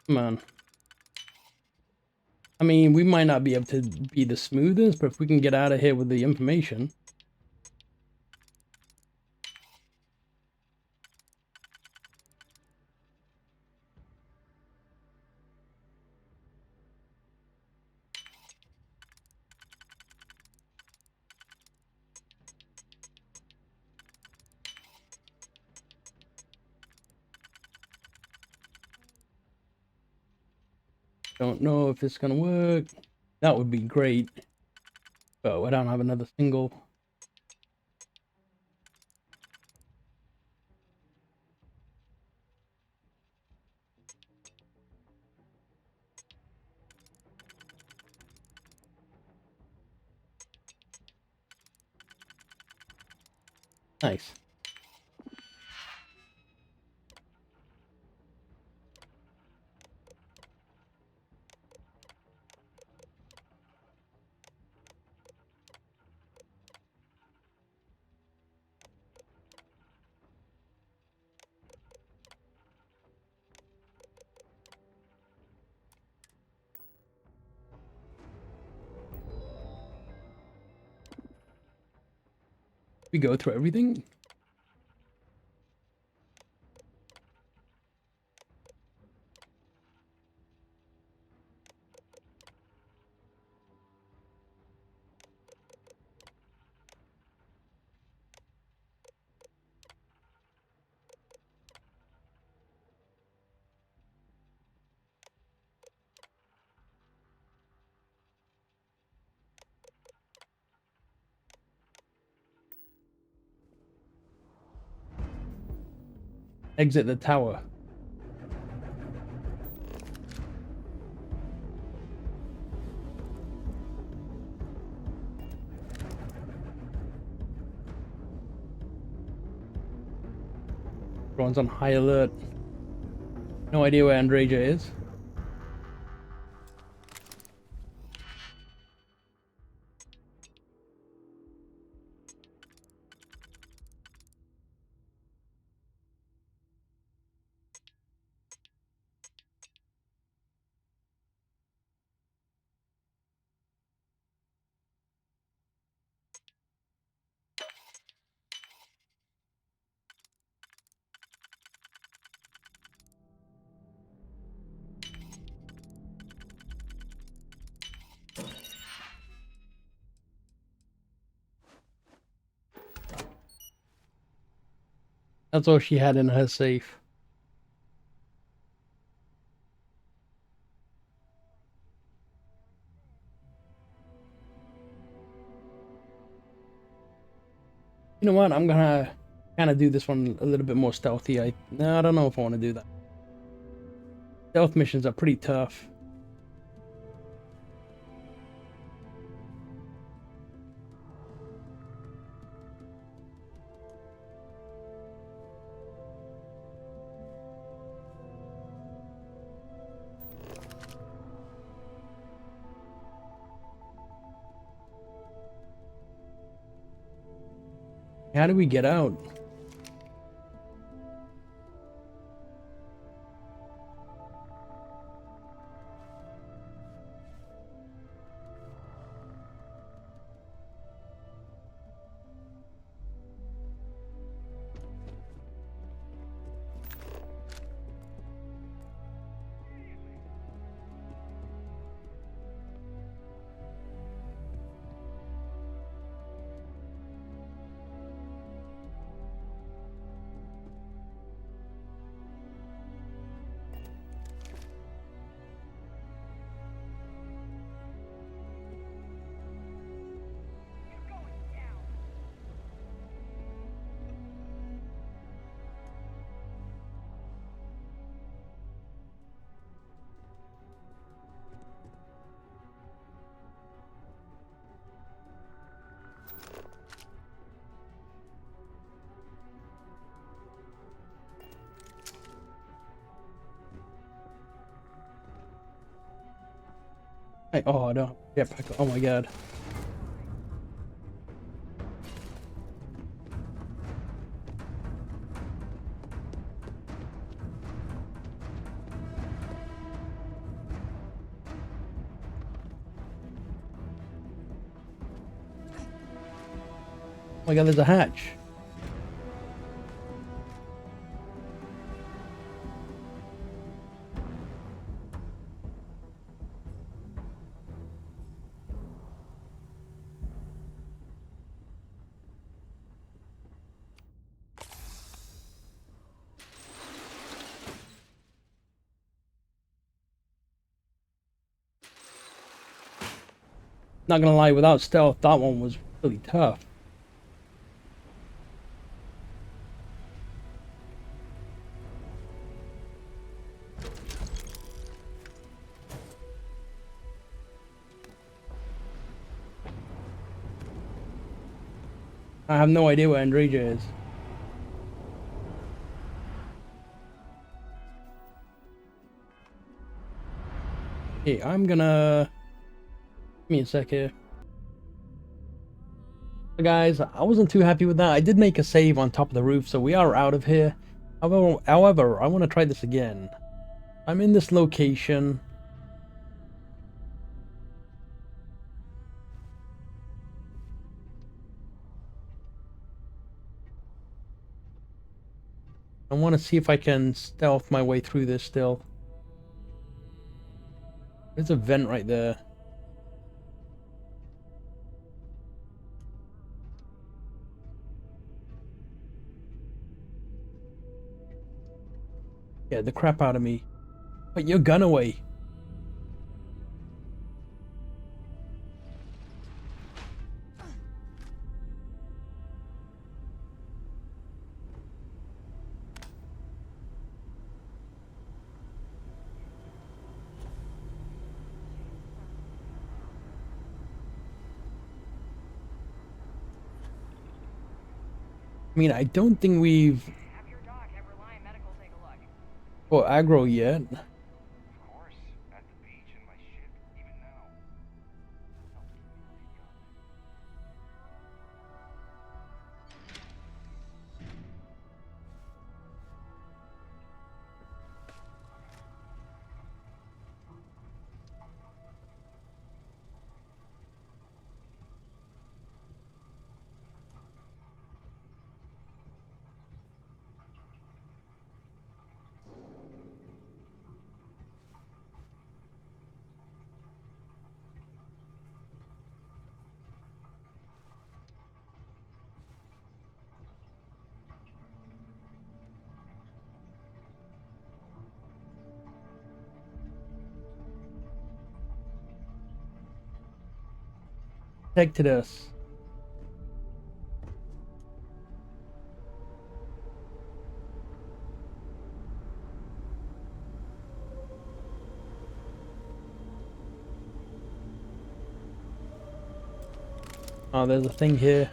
Come on. I mean, we might not be able to be the smoothest, but if we can get out of here with the information. Don't know if it's gonna work. That would be great. But I don't have another single. Nice. We go through everything? Exit the tower. Everyone's on high alert. No idea where Andreja is. That's all she had in her safe. You know what? I'm gonna kind of do this one a little bit more stealthy. I don't know if I want to do that. Stealth missions are pretty tough. How do we get out? Oh no! Yep. Oh my god. Oh my god, there's a hatch. Not gonna lie, without stealth, that one was really tough. I have no idea where Andreja is. Okay, I'm gonna... Give me a sec here. Guys, I wasn't too happy with that. I did make a save on top of the roof, so we are out of here. However, I want to try this again. I'm in this location. I want to see if I can stealth my way through this still. There's a vent right there. Yeah, the crap out of me. Put your gun away. I mean, I don't think we've got aggro yet. Protected us. Oh, there's a thing here.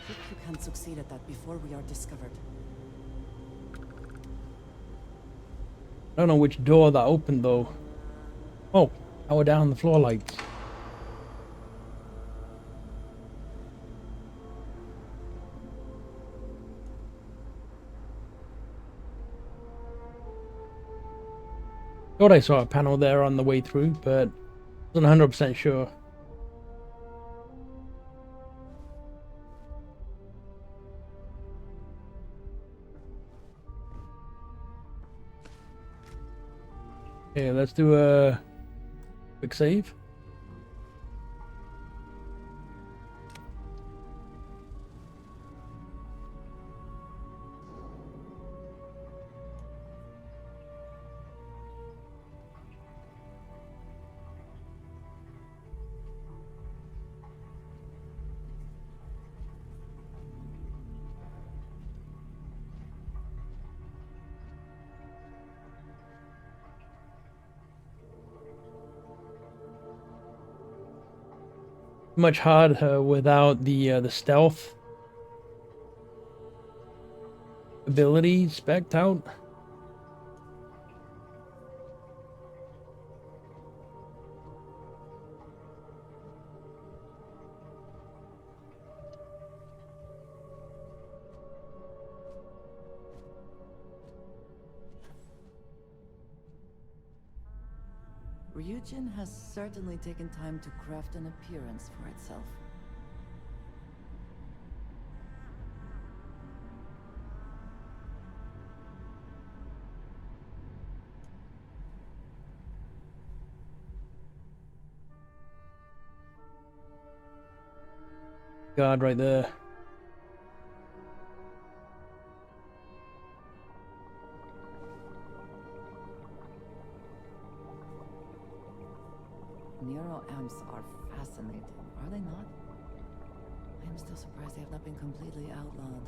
If you can succeed at that before we are discovered. I don't know which door that opened though. Oh, power down the floor lights. Thought I saw a panel there on the way through, but wasn't 100% sure. Okay, let's do a quick save. Much harder without the stealth ability spec'd out. Ryujin has certainly taken time to craft an appearance for itself. guard right there. Neuroamps are fascinating, are they not? I am still surprised they have not been completely outlawed.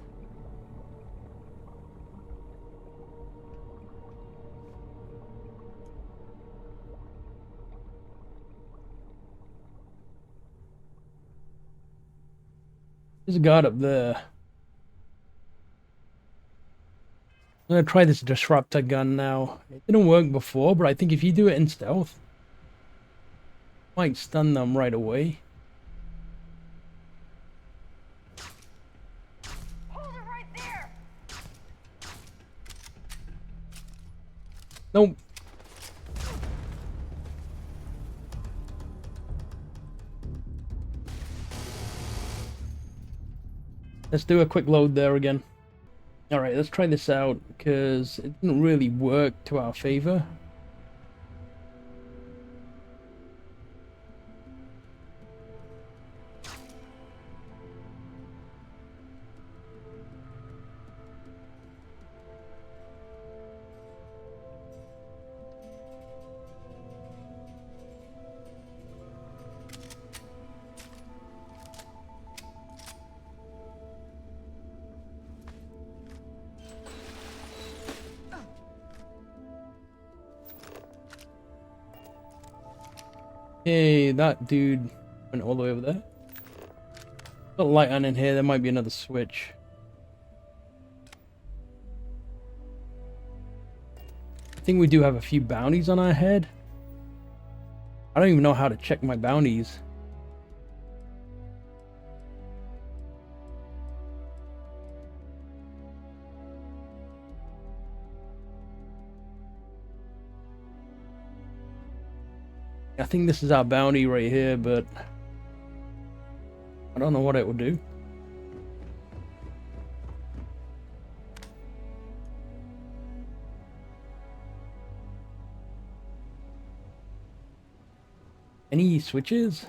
There's a guard up there. I'm gonna try this disruptor gun now. It didn't work before, but I think if you do it in stealth, might stun them right away. Hold it right there. Nope. Let's do a quick load there again. Alright, let's try this out, because it didn't really work to our favor. Hey, that dude went all the way over there. Got a light on in here, there might be another switch. I think we do have a few bounties on our head. I don't even know how to check my bounties. I think this is our bounty right here, but I don't know what it will do. Any switches?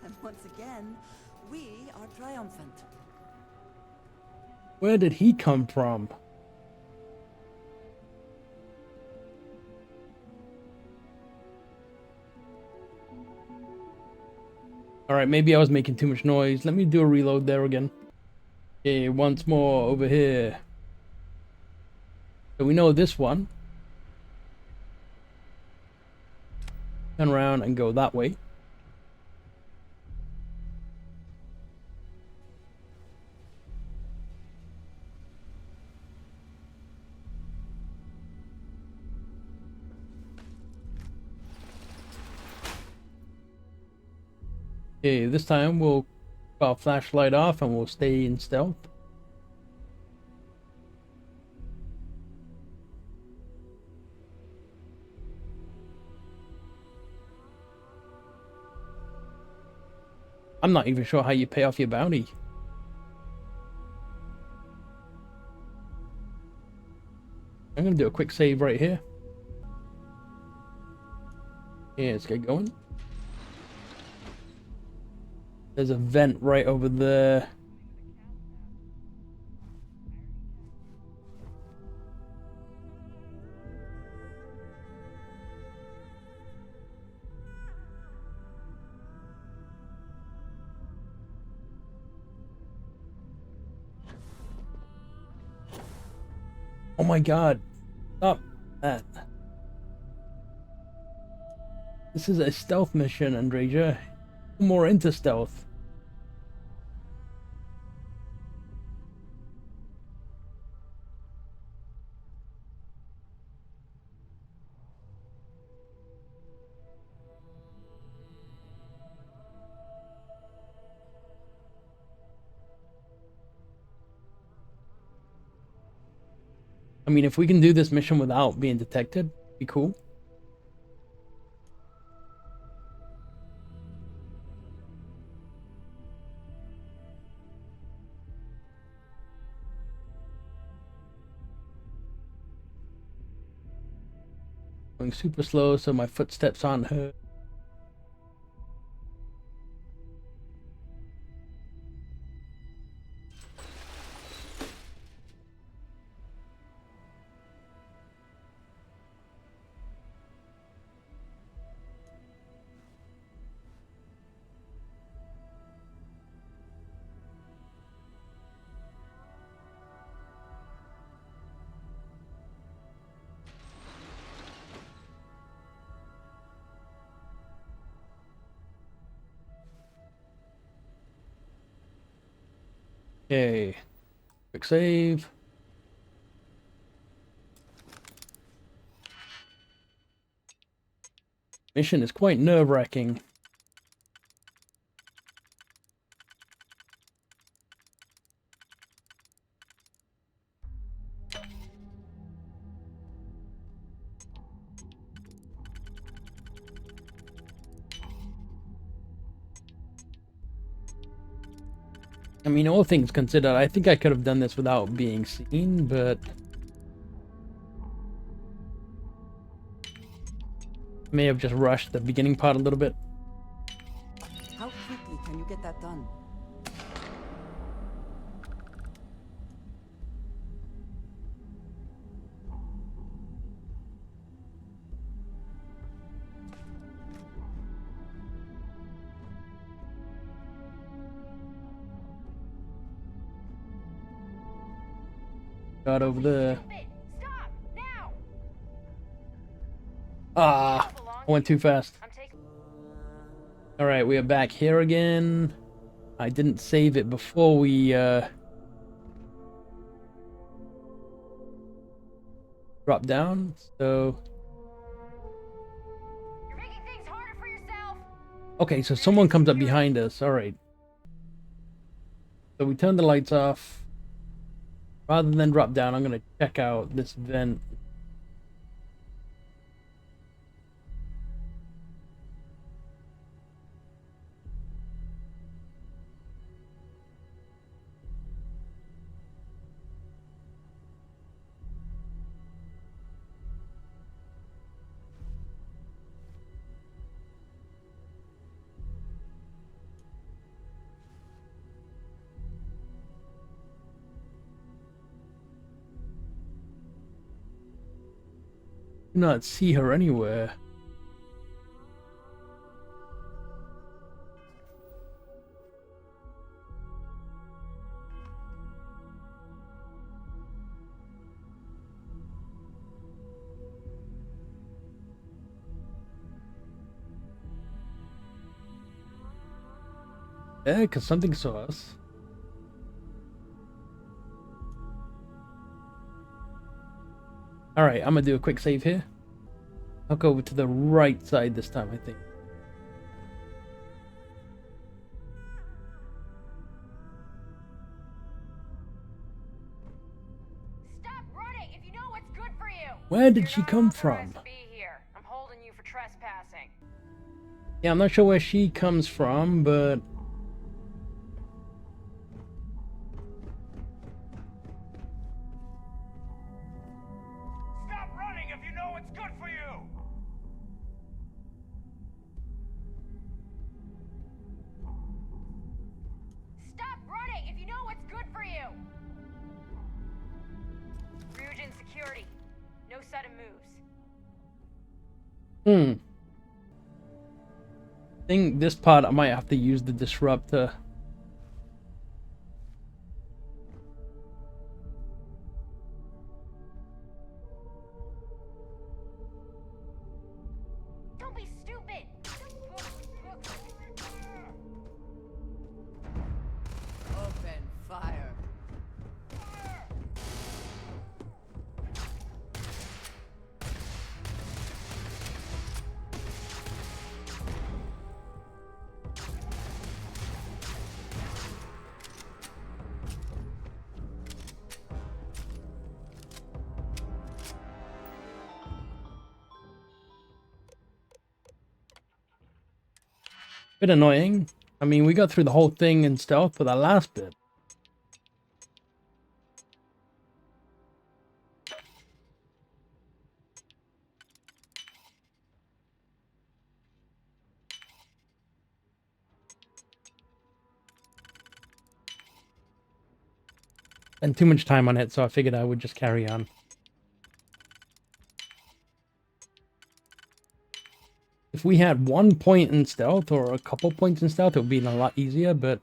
And once again, we are triumphant. Where did he come from? Alright, maybe I was making too much noise. Let me do a reload there again. Okay, once more over here. So we know this one. Turn around and go that way. Okay, this time we'll put our flashlight off and we'll stay in stealth. I'm not even sure how you pay off your bounty. I'm gonna do a quick save right here. Yeah, let's get going. There's a vent right over there. Oh my god. Stop that. This is a stealth mission, Andreja. More into stealth. I mean, if we can do this mission without being detected, it'd be cool. Going super slow so my footsteps aren't hurt. Okay, quick save. Mission is quite nerve-wracking. I mean, all things considered, I think I could have done this without being seen, but may have just rushed the beginning part a little bit. How quickly can you get that done? Got over there. Ah, I went too fast. Alright, we are back here again. I didn't save it before we dropped down, so... Okay, so someone comes up behind us. Alright. So we turn the lights off. Rather than drop down, I'm going to check out this vent. Do not see her anywhere. Yeah, because something saw us. Alright, I'm gonna do a quick save here. I'll go over to the right side this time, I think. Stop running if you know what's good for you. Where did she come from? I'm holding you for trespassing. Yeah, I'm not sure where she comes from, but... Stop running if you know what's good for you. Stop running if you know what's good for you. Ryujin security. No sudden moves. I think this part I might have to use the disruptor. Don't be stupid. Open fire. Bit annoying. I mean, we got through the whole thing in stealth for that last bit. spend too much time on it, so I figured I would just carry on. If we had 1 point in stealth or a couple points in stealth, it would be a lot easier, but...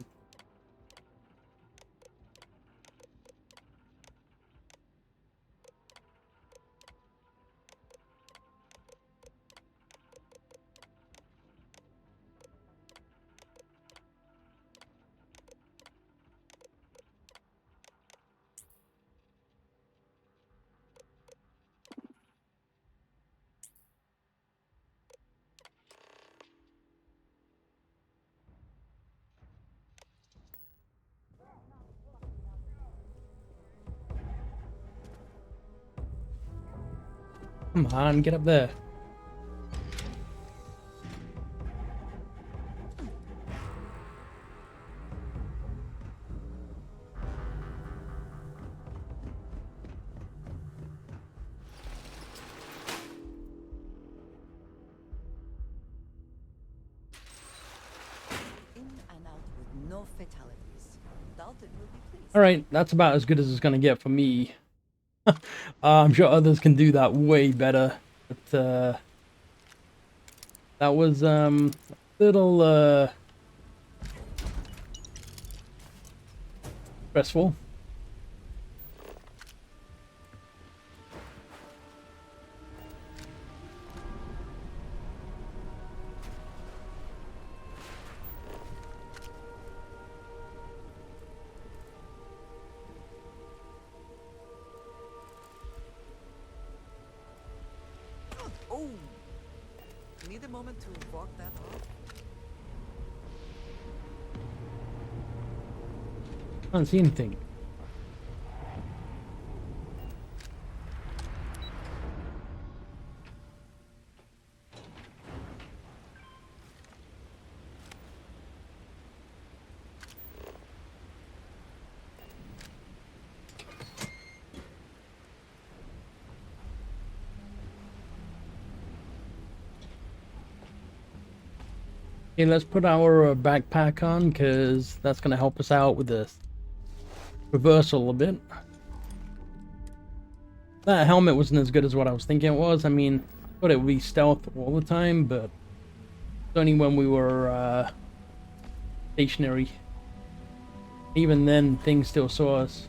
Come on, get up there. In and out with no fatalities. Dalton will be pleased. Alright, that's about as good as it's gonna get for me. I'm sure others can do that way better. But, that was, a little, stressful. Oh! Need a moment to walk that off? I don't see anything. Okay, let's put our backpack on, because that's going to help us out with the reversal a bit. That helmet wasn't as good as what I was thinking it was. I mean, I thought it would be stealth all the time, but it's only when we were stationary. Even then, things still saw us.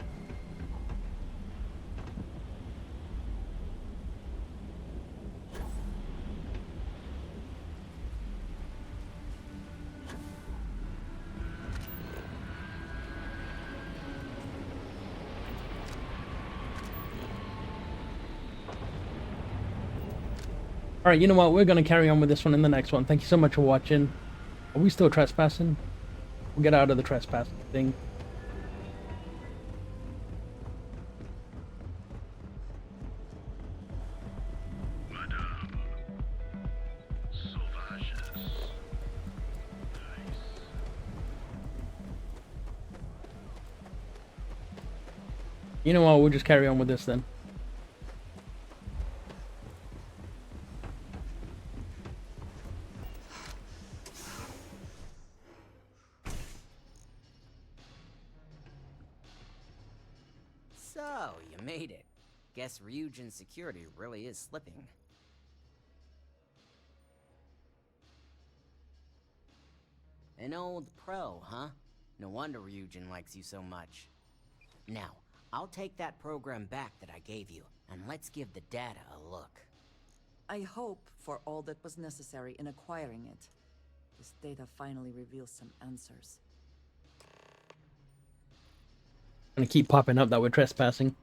Alright, you know what? We're going to carry on with this one in the next one. Thank you so much for watching. Are we still trespassing? We'll get out of the trespassing thing. You know what? We'll just carry on with this then. So, you made it. Guess Ryujin's security really is slipping. An old pro, huh? No wonder Ryujin likes you so much. Now, I'll take that program back that I gave you, and let's give the data a look. I hope for all that was necessary in acquiring it. This data finally reveals some answers. Gonna keep popping up that we're trespassing.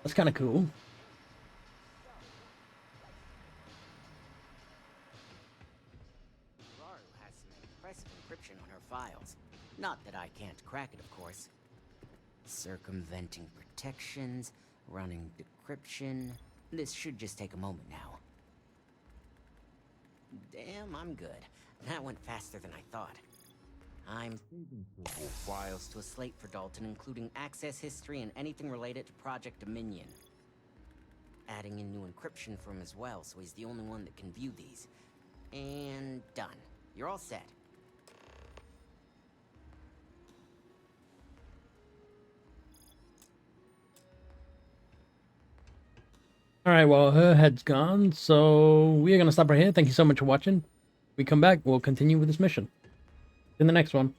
That's kind of cool. Has some impressive encryption on her files. Not that I can't crack it, of course. Circumventing protections, running decryption. This should just take a moment now. Damn, I'm good. That went faster than I thought. I'm files to a slate for Dalton, including access history and anything related to Project Dominion. Adding in new encryption for him as well, so he's the only one that can view these. And done. You're all set. Alright, well, her head's gone, so we are going to stop right here. Thank you so much for watching. We come back, we'll continue with this mission. In the next one.